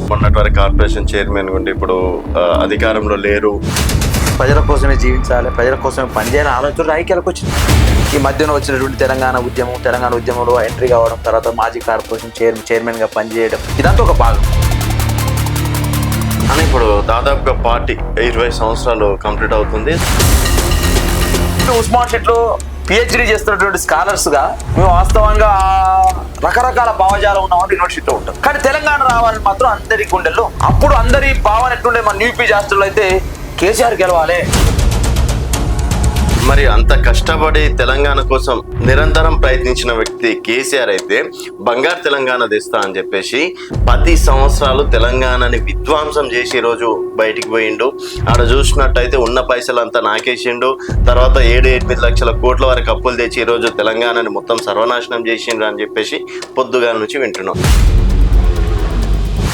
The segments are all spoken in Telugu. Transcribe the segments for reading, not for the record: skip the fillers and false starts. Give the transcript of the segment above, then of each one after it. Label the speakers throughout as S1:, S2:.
S1: మొన్నటి వరకు కార్పొరేషన్ చైర్మన్ ఉండి ఇప్పుడు అధికారంలో లేరు.
S2: ప్రజల కోసమే జీవించాలి, ప్రజల కోసమే పనిచేయాలని ఆలోచన రాజకీయాలకు వచ్చింది. ఈ మధ్యన వచ్చినటువంటి తెలంగాణ ఉద్యమంలో ఎంట్రీ కావడం, తర్వాత మాజీ కార్పొరేషన్ చైర్మన్గా పనిచేయడం, ఇదంతా ఒక భాగం.
S1: అని ఇప్పుడు దాదాపుగా పార్టీ 20 సంవత్సరాలు కంప్లీట్ అవుతుంది.
S2: ఉస్మాన్ షీట్లో పిహెచ్డీ చేస్తున్నటువంటి స్కాలర్స్గా మేము వాస్తవంగా రకరకాల భావజాలం ఉన్నామని యూనివర్సిటీలో ఉంటాం. కానీ తెలంగాణ రావాలని మాత్రం అందరి గుండెల్లో అప్పుడు అందరి భావన ఎట్లుండే, మన యూపీ జాస్టర్లో అయితే కేసీఆర్ గెలవాలి.
S1: మరి అంత కష్టపడి తెలంగాణ కోసం నిరంతరం ప్రయత్నించిన వ్యక్తి కేసీఆర్ అయితే బంగారు తెలంగాణ తెస్తా అని చెప్పేసి 10 సంవత్సరాలు తెలంగాణని విధ్వంసం చేసి ఈరోజు బయటికి పోయిండు. ఆడ చూసినట్టయితే ఉన్న పైసలంతా నాకేసిండు. తర్వాత 7-8 లక్షల కోట్ల వరకు అప్పులు తెచ్చి ఈరోజు తెలంగాణని మొత్తం సర్వనాశనం చేసిండ్రు అని చెప్పేసి పొద్దుగాల నుంచి వింటున్నాం.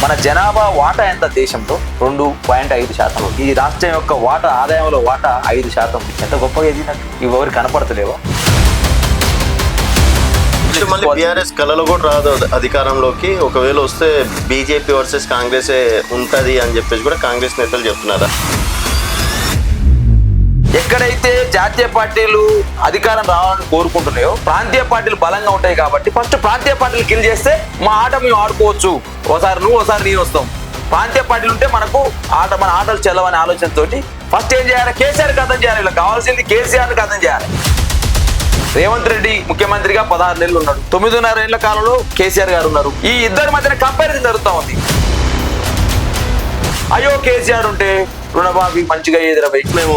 S2: మన జనాభా వాటా ఎంత దేశంలో? 2.5%. ఈ రాష్ట్రం యొక్క వాటా, ఆదాయంలో వాటా 5%. ఎంత గొప్పగా ఎదిగినట్టు ఇవరు కనపడతలేవా?
S1: మళ్ళీ బీఆర్ఎస్ కళలో కూడా రాదు అధికారంలోకి. ఒకవేళ వస్తే బీజేపీ వర్సెస్ కాంగ్రెసే ఉంటది అని చెప్పేసి కూడా కాంగ్రెస్ నేతలు చెప్తున్నారా?
S2: ఎక్కడైతే జాతీయ పార్టీలు అధికారం రావాలని కోరుకుంటున్నాయో ప్రాంతీయ పార్టీలు బలంగా ఉంటాయి కాబట్టి ఫస్ట్ ప్రాంతీయ పార్టీలు కిల్ చేస్తే మా ఆట మేము ఆడుకోవచ్చు. ఒకసారి నువ్వు, ఒకసారి నేను వస్తాం. ప్రాంతీయ పార్టీలు ఉంటే మన ఆటలు చెల్లవనే ఆలోచనతోటి ఫస్ట్ ఏం చేయాలి? కేసీఆర్ కథం చేయాలి. ఇలా కావాల్సింది కేసీఆర్ కథం చేయాలి. రేవంత్ రెడ్డి ముఖ్యమంత్రిగా 16 నెలలు ఉన్నాడు. 9.5 ఏళ్ల కాలంలో కేసీఆర్ గారు ఉన్నారు. ఈ ఇద్దరి మధ్యన కంపారిజన్ జరుగుతూ ఉంది. అయ్యో కేసీఆర్ ఉంటే రుణమాఫీ మంచిగా ఎదురవై.
S1: మేము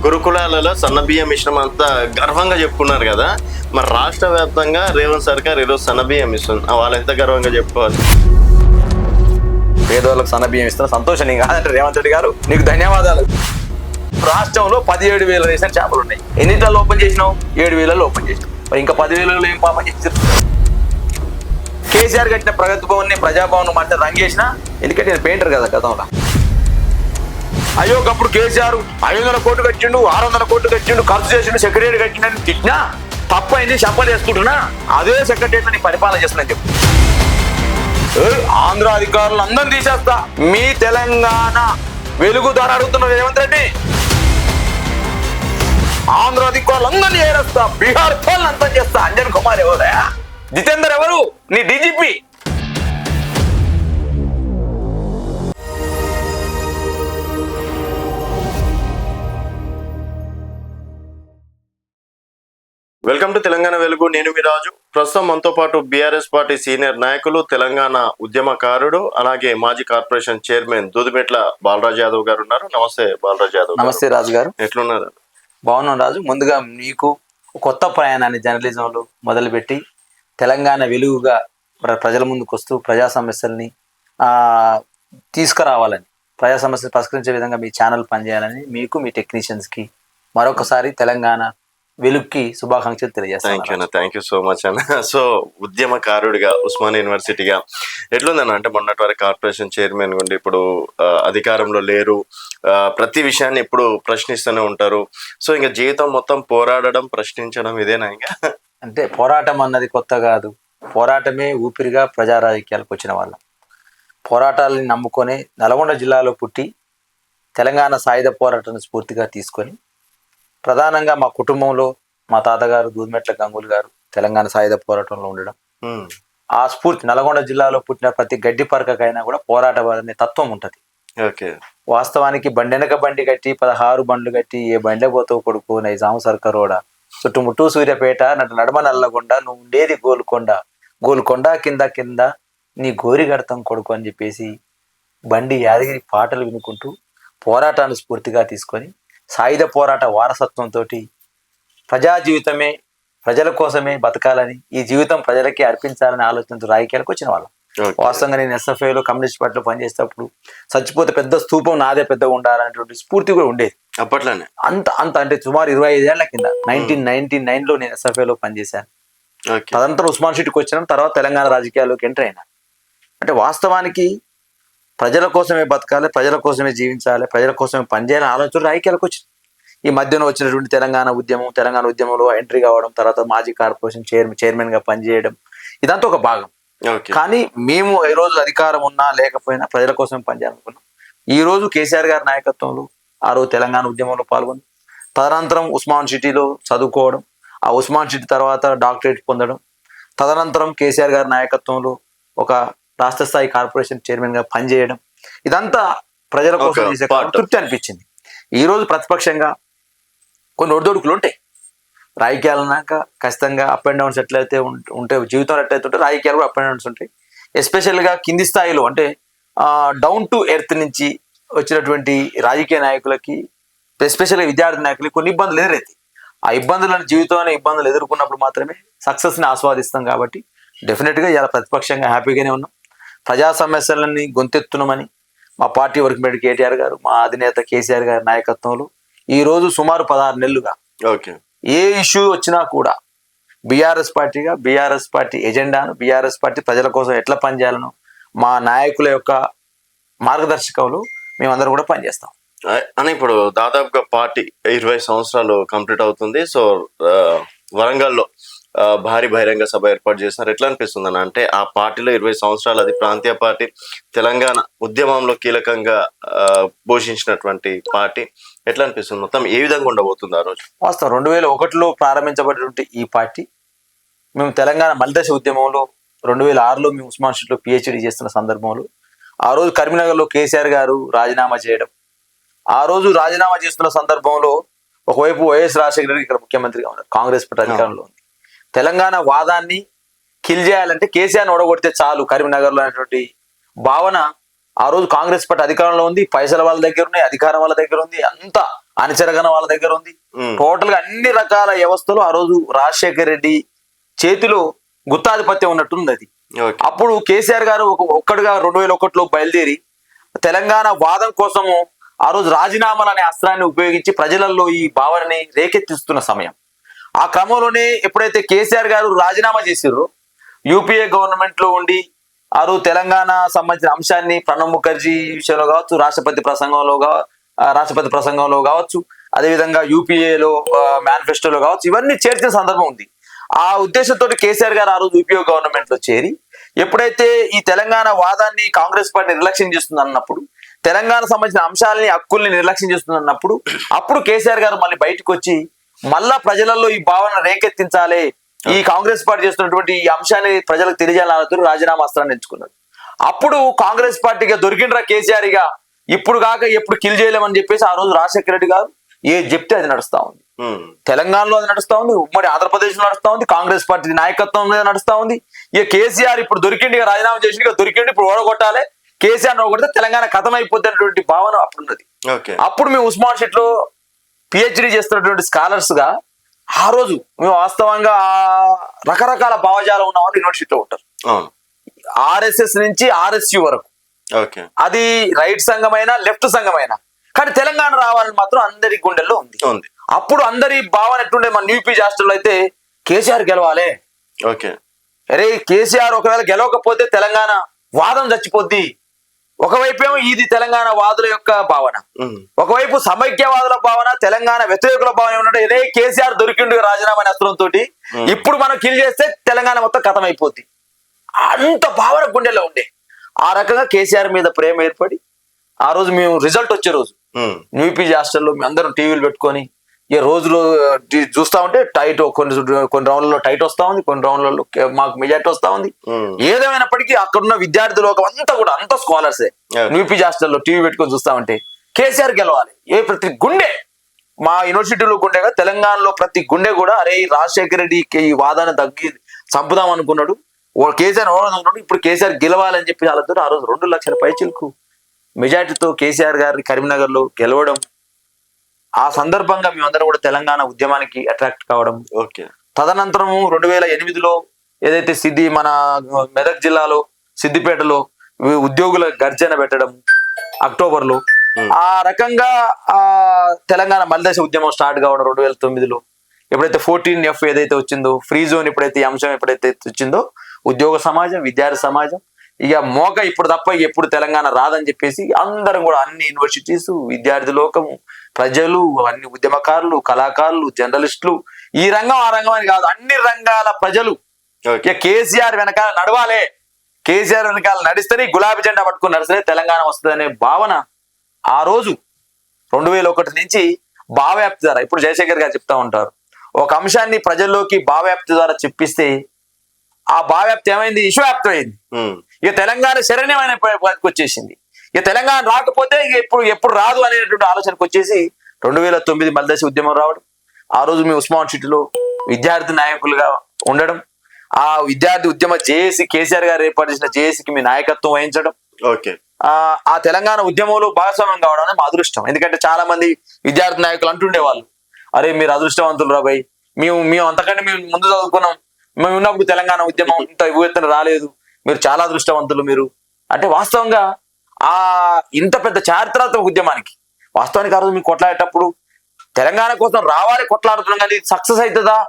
S1: గురుకులాలలో సన్నబియ్యం మిశ్రమం అంతా గర్వంగా చెప్పుకున్నారు కదా. మరి రాష్ట్ర వ్యాప్తంగా రేవంత్ సర్కార్ ఈరోజు సన్నబియ్యం ఇస్తుంది. వాళ్ళు ఎంత గర్వంగా చెప్పుకోవాలి?
S2: పేదవాళ్ళకు సన్నబియ్యం ఇస్తున్న సంతోషం నీకు కాదంటే రేవంత్ రెడ్డి గారు నీకు ధన్యవాదాలు. రాష్ట్రంలో 17,000 రేషన్ షాపులు ఉన్నాయి. ఎన్నింటిలో ఓపెన్ చేసినావు? 7,000 ఓపెన్ చేసినావు. మరి ఇంకా 10,000 ఏం పాపం చేసారు? కేసీఆర్ కట్టిన ప్రగతి భవన్, ప్రజాభవన్ మధ్య రంగేసిన, ఎందుకంటే నేను పెయింటర్ కదా గతంలో. అయ్యో అప్పుడు కేసీఆర్ 500 కోట్లు కట్టిండు, 600 కోట్లు కట్టిండు, ఖర్చు చేసిండు, సెక్రటరీ కట్టిండని తిట్టినా తప్పైంది, చెప్పలు వేసుకుంటున్నా అదే సెక్రటరీ పరిపాలన చేస్తున్నా చెప్పు. ఆంధ్ర అధికారులు అందరిని తీసేస్తా, మీ తెలంగాణ వెలుగుదారు అడుగుతున్నారు రేవంత్ రెడ్డి. ఆంధ్ర అధికారులు అందరినీ ఏరేస్తా, బీహార్ పాలన అంతా చేస్తా. అంజన్ కుమార్ ఎవరా? జితేందర్ ఎవరు? నీ డీజీపీ.
S1: వెల్కమ్ టు తెలంగాణ వెలుగు. నేను మీ రాజు. ప్రస్తుతం మనతో పాటు బీఆర్ఎస్ పార్టీ సీనియర్ నాయకులు, తెలంగాణ ఉద్యమకారుడు, అలాగే మాజీ కార్పొరేషన్ చైర్మన్ దూదిమెట్ల బాలరాజ్ యాదవ్ గారు ఉన్నారు. నమస్తే బాలరాజ్ యాదవ్.
S2: నమస్తే రాజు గారు.
S1: ఎట్లున్నారు?
S2: బాగున్నాం రాజు. ముందుగా నీకు కొత్త ప్రయాణాన్ని జర్నలిజంలో మొదలుపెట్టి తెలంగాణ వెలుగుగా ప్రజల ముందుకు వస్తూ ప్రజా సమస్యల్ని తీసుకురావాలని, ప్రజా సమస్యలు పరిష్కరించే విధంగా మీ ఛానల్ పనిచేయాలని మీకు, మీ టెక్నీషియన్స్కి మరొకసారి తెలంగాణ వెలుగుకి శుభాకాంక్షలు తెలియజేస్తాను.
S1: థ్యాంక్ యూ సో మచ్ అన్న. సో ఉద్యమకారుడిగా, ఉస్మాన్ యూనివర్సిటీగా ఎట్లుందన్న? అంటే మొన్నటి వరకు కార్పొరేషన్ చైర్మన్ ఉండి ఇప్పుడు అధికారంలో లేరు. ప్రతి విషయాన్ని ఇప్పుడు ప్రశ్నిస్తూనే ఉంటారు. సో ఇంకా జీవితం మొత్తం పోరాడడం, ప్రశ్నించడం ఇదేనా? ఇంకా
S2: అంటే పోరాటం అన్నది కొత్త కాదు. పోరాటమే ఊపిరిగా ప్రజా రాజకీయాలకు వచ్చిన వాళ్ళం. పోరాటాలని నమ్ముకొని నల్గొండ జిల్లాలో పుట్టి తెలంగాణ సాయుధ పోరాటాన్ని స్ఫూర్తిగా తీసుకొని, ప్రధానంగా మా కుటుంబంలో మా తాతగారు దూదిమెట్ల గంగులు గారు తెలంగాణ సాయుధ పోరాటంలో ఉండడం, ఆ స్ఫూర్తి నల్గొండ జిల్లాలో పుట్టిన ప్రతి గడ్డి పరకకైనా కూడా పోరాటం అనే తత్వం ఉంటుంది. వాస్తవానికి బండెనక బండి కట్టి 16 బండ్లు కట్టి ఏ బండే పోతావు కొడుకు నైజాం సర్కారోడ, చుట్టుముట్టు సూర్యపేట, నడమ నల్లగొండ, నువ్వు ఉండేది గోల్కొండ కింద నీ గోరి గడతాం కొడుకు అని చెప్పేసి బండి యాదగిరి పాటలు వినుకుంటూ పోరాటాన్ని స్ఫూర్తిగా తీసుకొని సాయుధ పోరాట వారసత్వంతో ప్రజా జీవితమే ప్రజల కోసమే బతకాలని, ఈ జీవితం ప్రజలకే అర్పించాలని ఆలోచనతో రాజకీయాలకు వచ్చిన వాళ్ళం. వాస్తవంగా నేను ఎస్ఎఫ్ఐలో కమ్యూనిస్ట్ పార్టీలో పనిచేసేటప్పుడు చచ్చిపోతే పెద్ద స్తూపం నాదే పెద్దగా ఉండాలనేటువంటి స్ఫూర్తి కూడా ఉండేది
S1: అప్పట్లోనే.
S2: అంత అంటే సుమారు 25 ఏళ్ల కింద 1999లో నేను ఎస్ఎఫ్ఐలో పనిచేశాను. తదంతరం ఉస్మాన్ షీట్కి వచ్చినాం. తర్వాత తెలంగాణ రాజకీయాల్లోకి ఎంటర్ అయినా. అంటే వాస్తవానికి ప్రజల కోసమే బతకాలి, ప్రజల కోసమే జీవించాలి, ప్రజల కోసమే పనిచేయాలని ఆలోచన రాజకీయాలకు వచ్చింది. ఈ మధ్యన వచ్చినటువంటి తెలంగాణ ఉద్యమంలో ఎంట్రీ కావడం, తర్వాత మాజీ కార్పొరేషన్ చైర్మన్గా పనిచేయడం, ఇదంతా ఒక భాగం.
S1: ఓకే.
S2: కానీ మేము ఈ రోజు అధికారం ఉన్నా లేకపోయినా ప్రజల కోసం పనిచేయాలనుకున్నాం. ఈ రోజు కేసీఆర్ గారి నాయకత్వంలో ఆ రోజు తెలంగాణ ఉద్యమంలో పాల్గొని తదనంతరం ఉస్మాన్ సిటీలో చదువుకోవడం, ఆ ఉస్మాన్ సిటీ తర్వాత డాక్టరేట్ పొందడం, తదనంతరం కేసీఆర్ గారి నాయకత్వంలో ఒక రాష్ట్ర స్థాయి కార్పొరేషన్ చైర్మన్ గా పనిచేయడం, ఇదంతా ప్రజల కోసం
S1: ఒక
S2: చేసే
S1: part.
S2: తృప్తి అనిపించింది. ఈ రోజు ప్రతిపక్షంగా కొన్ని ఒడిదొడుకులు ఉంటాయి. రాజకీయాలు అన్నాక ఖచ్చితంగా అప్ అండ్ డౌన్స్ ఎట్లయితే ఉంటాయి, జీవితం ఎట్లయితే ఉంటే రాజకీయాలు కూడా అప్ అండ్ డౌన్స్ ఉంటాయి. ఎస్పెషల్గా కింది స్థాయిలో అంటే డౌన్ టు ఎర్త్ నుంచి వచ్చినటువంటి రాజకీయ నాయకులకి, ఎస్పెషల్గా విద్యార్థి నాయకులకి కొన్ని ఇబ్బందులు ఎదురైతాయి. ఆ ఇబ్బందులను జీవితంలో ఇబ్బందులు ఎదుర్కొన్నప్పుడు మాత్రమే సక్సెస్ని ఆస్వాదిస్తాం. కాబట్టి డెఫినెట్గా ఇలా ప్రతిపక్షంగా హ్యాపీగానే ఉన్నాం. ప్రజా సమస్యలన్నీ గొంతెత్తునమని మా పార్టీ వర్కింగ్ ప్రెసిడెంట్ కేటీఆర్ గారు, మా అధినేత కేసీఆర్ గారి నాయకత్వంలో ఈ రోజు సుమారు 16 నెలలుగా
S1: ఓకే.
S2: ఏ ఇష్యూ వచ్చినా కూడా బీఆర్ఎస్ పార్టీగా బీఆర్ఎస్ పార్టీ ఎజెండాను, బీఆర్ఎస్ పార్టీ ప్రజల కోసం ఎట్లా పనిచేయాలనో మా నాయకుల యొక్క మార్గదర్శకంలో మేమందరం కూడా పనిచేస్తాం.
S1: అని ఇప్పుడు దాదాపుగా పార్టీ 20 సంవత్సరాలు కంప్లీట్ అవుతుంది. సో వరంగల్లో భారీ బహిరంగ సభ ఏర్పాటు చేస్తున్నారు. ఎట్లా అనిపిస్తుంది అన్న? అంటే ఆ పార్టీలో 20 సంవత్సరాలు, అది ప్రాంతీయ పార్టీ, తెలంగాణ ఉద్యమంలో కీలకంగా పోషించినటువంటి పార్టీ. ఎట్లా అనిపిస్తుంది? మొత్తం ఏ విధంగా ఉండబోతుంది ఆ రోజు?
S2: వాస్తవం 2001లో ప్రారంభించబడినటువంటి ఈ పార్టీ మేము తెలంగాణ మలిదశ ఉద్యమంలో 2006లో మేము ఉస్మాన్ సిటీలో పిహెచ్డి చేస్తున్న సందర్భంలో ఆ రోజు కరీంనగర్లో కేసీఆర్ గారు రాజీనామా చేయడం, ఆ రోజు రాజీనామా చేస్తున్న సందర్భంలో ఒకవైపు వైఎస్ రాజశేఖర రెడ్డి ఇక్కడ ముఖ్యమంత్రిగా ఉన్నారు, కాంగ్రెస్ పార్టీ అధికారంలో ఉంది. తెలంగాణ వాదాన్ని కిల్ చేయాలంటే కేసీఆర్ని ఓడగొడితే చాలు కరీంనగర్లో అనేటువంటి భావన ఆ రోజు కాంగ్రెస్ పార్టీ అధికారంలో ఉంది. పైసల వాళ్ళ దగ్గర ఉన్నాయి, అధికారం వాళ్ళ దగ్గర ఉంది, అంతా అనుచరగణ వాళ్ళ దగ్గర ఉంది. టోటల్ గా అన్ని రకాల వ్యవస్థలు ఆ రోజు రాజశేఖర రెడ్డి చేతిలో గుత్తాధిపత్యం ఉన్నట్టుంది. అది అప్పుడు కేసీఆర్ గారు ఒక్కడుగా 2001లో బయలుదేరి తెలంగాణ వాదం కోసము ఆ రోజు రాజీనామాలు అనే అస్త్రాన్ని ఉపయోగించి ప్రజలలో ఈ భావనని రేకెత్తిస్తున్న సమయం. ఆ క్రమంలోనే ఎప్పుడైతే కేసీఆర్ గారు రాజీనామా చేసిర్రో, యూపీఏ గవర్నమెంట్ లో ఉండి ఆ రోజు తెలంగాణ సంబంధించిన అంశాన్ని ప్రణబ్ ముఖర్జీ విషయంలో కావచ్చు, రాష్ట్రపతి ప్రసంగంలో కావచ్చు, అదేవిధంగా యూపీఏలో మేనిఫెస్టోలో కావచ్చు, ఇవన్నీ చేర్చిన సందర్భం ఉంది. ఆ ఉద్దేశంతో కేసీఆర్ గారు ఆ రోజు యూపీఏ గవర్నమెంట్ లో చేరి ఎప్పుడైతే ఈ తెలంగాణ వాదాన్ని కాంగ్రెస్ పార్టీ నిర్లక్ష్యం చేస్తుంది అన్నప్పుడు, తెలంగాణ సంబంధించిన అంశాలని, హక్కుల్ని నిర్లక్ష్యం చేస్తుంది అన్నప్పుడు, అప్పుడు కేసీఆర్ గారు మళ్ళీ బయటకు వచ్చి మళ్ళా ప్రజలలో ఈ భావన రేకెత్తించాలి, ఈ కాంగ్రెస్ పార్టీ చేస్తున్నటువంటి ఈ అంశాన్ని ప్రజలకు తెలియజేయాలని రాజీనామా అస్త్రాన్ని ఎంచుకున్నారు. అప్పుడు కాంగ్రెస్ పార్టీగా దొరికిండ్రా కేసీఆర్ గా, ఇప్పుడు కాక ఎప్పుడు కిల్ చేయలేమని చెప్పేసి ఆ రోజు రాజశేఖర రెడ్డి గారు ఏది చెప్తే అది నడుస్తా ఉంది. తెలంగాణలో అది నడుస్తా ఉంది, ఉమ్మడి ఆంధ్రప్రదేశ్ లో నడుస్తా ఉంది, కాంగ్రెస్ పార్టీ నాయకత్వం మీద నడుస్తా ఉంది. ఇక కేసీఆర్ ఇప్పుడు దొరికిండి, రాజీనామా చేసి దొరికిండి, ఇప్పుడు ఓడగొట్టాలి, కేసీఆర్ ఓడగొడితే తెలంగాణ కథం అయిపోతున్నటువంటి భావన అప్పుడున్నది. అప్పుడు మేము ఉస్మాన్ సిటీలో పిహెచ్డి చేస్తున్నటువంటి స్కాలర్స్ గా ఆ రోజు మేము వాస్తవంగా రకరకాల భావజాలం ఉన్న వాళ్ళు యూనివర్సిటీలో ఉంటారు, ఆర్ఎస్ఎస్ నుంచి ఆర్ఎస్యు వరకు. అది రైట్ సంఘమైనా లెఫ్ట్ సంఘమైనా, కానీ తెలంగాణ రావాలని మాత్రం అందరి గుండెల్లో ఉంది. అప్పుడు అందరి భావన ఎట్టుండే, మన యూపీ హాస్టల్లో అయితే కేసీఆర్ గెలవాలి, అరే కేసీఆర్ ఒకవేళ గెలవకపోతే తెలంగాణ వాదం చచ్చిపోద్ది. ఒకవైపు ఏమో ఇది తెలంగాణ వాదుల యొక్క భావన, ఒకవైపు సమైక్యవాదుల భావన, తెలంగాణ వ్యతిరేకుల భావన ఏమంటే ఇదే కేసీఆర్ దొరికిండు రాజీనామా అస్త్రంతో, ఇప్పుడు మనం కిల్ చేస్తే తెలంగాణ మొత్తం కథం అయిపోద్ది. అంత భావన గుండెల్లో ఉండే. ఆ రకంగా కేసీఆర్ మీద ప్రేమ ఏర్పడి ఆ రోజు మేము రిజల్ట్ వచ్చే రోజు యూపీ హాస్టల్లో మేము అందరం టీవీలు పెట్టుకొని ఈ రోజులో చూస్తా ఉంటే టైట్, కొన్ని రౌండ్లలో టైట్ వస్తా ఉంది, కొన్ని రౌండ్లలో మాకు మెజార్టీ వస్తా ఉంది. ఏదేమైనప్పటికీ అక్కడున్న విద్యార్థి లోకం అంతా కూడా అంతా స్కాలర్సే. యూపీ హాస్టల్లో టీవీ పెట్టుకొని చూస్తా ఉంటే కేసీఆర్ గెలవాలి, ప్రతి గుండె మా యూనివర్సిటీలో గుండెగా తెలంగాణలో ప్రతి గుండె కూడా అరే రాజశేఖర రెడ్డి ఈ వాదాన్ని చంపుదాం అనుకున్నాడు, కేసీఆర్ ఓడనుకున్నాడు, ఇప్పుడు కేసీఆర్ గెలవాలని చెప్పి వాళ్ళతో ఆ రోజు 2 లక్షల పైచిలకు మెజార్టీతో కేసీఆర్ గారిని కరీంనగర్ లో గెలవడం. ఆ సందర్భంగా మేమందరం కూడా తెలంగాణ ఉద్యమానికి అట్రాక్ట్ కావడం. తదనంతరము 2008లో ఏదైతే మన మెదక్ జిల్లాలో సిద్దిపేటలో ఉద్యోగుల గర్జన పెట్టడం అక్టోబర్లో, ఆ రకంగా ఆ తెలంగాణ మలిదశ ఉద్యమం స్టార్ట్ కావడం 2009లో. ఎప్పుడైతే 14F ఏదైతే వచ్చిందో, ఫ్రీ జోన్ ఎప్పుడైతే ఈ అంశం ఎప్పుడైతే వచ్చిందో, ఉద్యోగ సమాజం, విద్యార్థి సమాజం ఇక మోక ఇప్పుడు తప్ప ఎప్పుడు తెలంగాణ రాదని చెప్పేసి అందరం కూడా అన్ని యూనివర్సిటీస్, విద్యార్థి లోకము, ప్రజలు, అన్ని ఉద్యమకారులు, కళాకారులు, జర్నలిస్టులు, ఈ రంగం ఆ రంగం అని కాదు, అన్ని రంగాల ప్రజలు కేసీఆర్ వెనకాల నడవాలి, కేసీఆర్ వెనకాల నడిస్తేనే గులాబీ జెండా పట్టుకుని నడిస్తే తెలంగాణ వస్తుందనే భావన ఆ రోజు 2001 నుంచి భావవ్యాప్తి ద్వారా, ఇప్పుడు జయశంకర్ గారు చెప్తా ఉంటారు, ఒక అంశాన్ని ప్రజల్లోకి భావవ్యాప్తి ద్వారా చెప్పిస్తే ఆ భావవ్యాప్తి ఏమైంది, విశ్వవ్యాప్తం అయింది. ఇక తెలంగాణ శరణ్యమైన వచ్చేసింది. ఇక తెలంగాణ రాకపోతే ఇక ఎప్పుడు రాదు అనేటువంటి ఆలోచనకు వచ్చేసి 2009 మల్దశ ఉద్యమం రావడం, ఆ రోజు మీ ఉస్మాన్ సిటీలో విద్యార్థి నాయకులుగా ఉండడం, ఆ విద్యార్థి ఉద్యమ జేఏసీ కేసీఆర్ గారు ఏర్పాటు చేసిన జేఏసీకి మీ నాయకత్వం వహించడం,
S1: ఓకే,
S2: ఆ తెలంగాణ ఉద్యమంలో భాగస్వామ్యం కావడం అనేది మా అదృష్టం. ఎందుకంటే చాలా మంది విద్యార్థి నాయకులు అంటుండేవాళ్ళు, అరే మీరు అదృష్టవంతులు రాబాయ్, మేము అంతకంటే మేము ముందు చదువుకున్నాం, మేము ఉన్నప్పుడు తెలంగాణ ఉద్యమం ఇంత ఎత్తున రాలేదు, మీరు చాలా అదృష్టవంతులు మీరు అంటే. వాస్తవంగా ఆ ఇంత పెద్ద చారిత్రాత్మక ఉద్యమానికి వాస్తవానికి ఆ రోజు మేము కొట్లాడేటప్పుడు తెలంగాణ కోసం రావాలి కొట్లాడుతున్నాం, కానీ సక్సెస్ అవుతుందా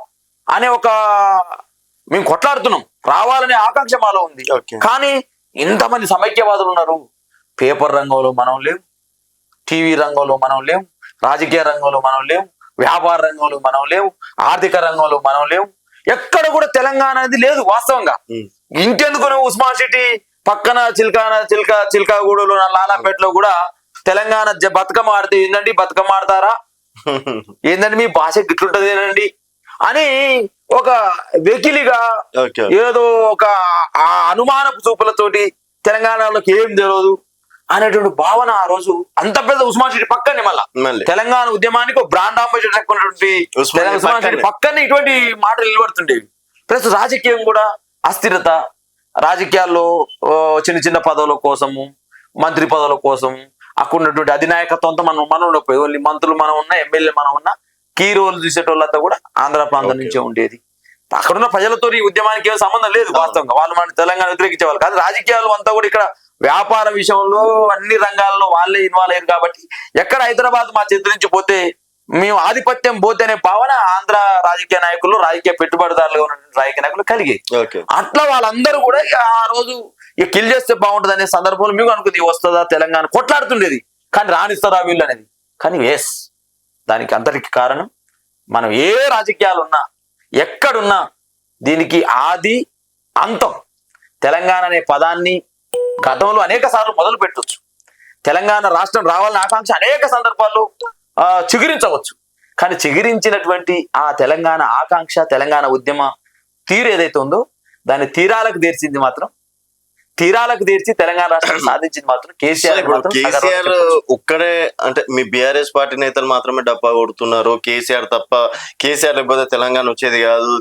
S2: అనే మేము కొట్లాడుతున్నాం, రావాలనే ఆకాంక్ష మాలో ఉంది. కానీ ఇంతమంది సమైక్యవాదులు ఉన్నారు. పేపర్ రంగంలో మనం లేవు, టీవీ రంగంలో మనం లేవు, రాజకీయ రంగంలో మనం లేవు, వ్యాపార రంగంలో మనం లేవు, ఆర్థిక రంగంలో మనం లేవు, ఎక్కడ కూడా తెలంగాణ అనేది లేదు వాస్తవంగా. ఇంకెందుకు నువ్వు ఉస్మాన్ సిటీ పక్కన చిల్కాగూడలో లాలాపేటలో కూడా తెలంగాణ బతుకమ్మ ఆడితే ఏందండి, బతుకమ్మ ఆడతారా ఏందండి, మీ భాష గిట్లుంటది ఏనండి అని ఒక వెకిలిగా ఏదో ఒక అనుమానపు చూపులతోటి తెలంగాణలోకి ఏం తెలియదు అనేటువంటి భావన ఆ రోజు అంత పెద్ద ఉస్మాన్ సిటీ పక్కనే మళ్ళీ తెలంగాణ ఉద్యమానికి ఒక బ్రాండ్ అంబాసిడర్ ఉన్నటువంటి ఉస్మాన్ సిటీ పక్కనే ఇటువంటి మాటలు నిలబడుతుండేవి. ప్లస్ రాజకీయం కూడా అస్థిరత, రాజకీయాల్లో చిన్న చిన్న పదవుల కోసము, మంత్రి పదవుల కోసము, అక్కడ ఉన్నటువంటి అధినాయకత్వంతో మనం ఉండకపోయేది. ఓన్లీ మంత్రులు మనం ఉన్నా, ఎమ్మెల్యే మనం ఉన్నా, కీ రోల్ చూసేటోళ్ళంతా కూడా ఆంధ్ర ప్రాంతం నుంచే ఉండేది. అక్కడున్న ప్రజలతో ఈ ఉద్యమానికి ఏం సంబంధం లేదు వాస్తవంగా. వాళ్ళు మన తెలంగాణ వ్యతిరేకించేవాళ్ళు కాదు. రాజకీయాలు అంతా కూడా ఇక్కడ వ్యాపార విషయంలో అన్ని రంగాల్లో వాళ్ళే ఇన్వాల్వ్ అయ్యారు కాబట్టి ఎక్కడ హైదరాబాద్ మా చేతి నుంచి పోతే మేము ఆధిపత్యం పోతేనే భావన ఆంధ్ర రాజకీయ నాయకులు, రాజకీయ పెట్టుబడిదారులుగా ఉన్న రాజకీయ నాయకులు కలిగి అట్లా వాళ్ళందరూ కూడా ఆ రోజు ఇక కిల్ చేస్తే బాగుంటుంది అనే సందర్భంలో మేము అనుకుంది వస్తుందా తెలంగాణ కొట్లాడుతుండేది, కానీ రాణిస్తారా వీళ్ళు అనేది. కానీ దానికి అంతటికి కారణం మనం ఏ రాజకీయాలు ఉన్నా ఎక్కడున్నా దీనికి ఆది అంతం తెలంగాణ అనే పదాన్ని గతంలో అనేక సార్లు మొదలు పెట్టవచ్చు. తెలంగాణ రాష్ట్రం రావాలని ఆకాంక్ష అనేక సందర్భాల్లో చిగురించవచ్చు. కానీ చిగురించినటువంటి ఆ తెలంగాణ ఆకాంక్ష, తెలంగాణ ఉద్యమ తీరు ఏదైతే ఉందో దాన్ని తీరాలకు తీర్చి తెలంగాణ రాష్ట్రం సాధించింది మాత్రం
S1: కేసీఆర్ ఒక్కడే. అంటే మీ బీఆర్ఎస్ పార్టీ నేతలు మాత్రమే డబ్బా కొడుతున్నారు, కేసీఆర్ తప్ప, కేసీఆర్ లేకపోతే తెలంగాణ వచ్చేది కాదు,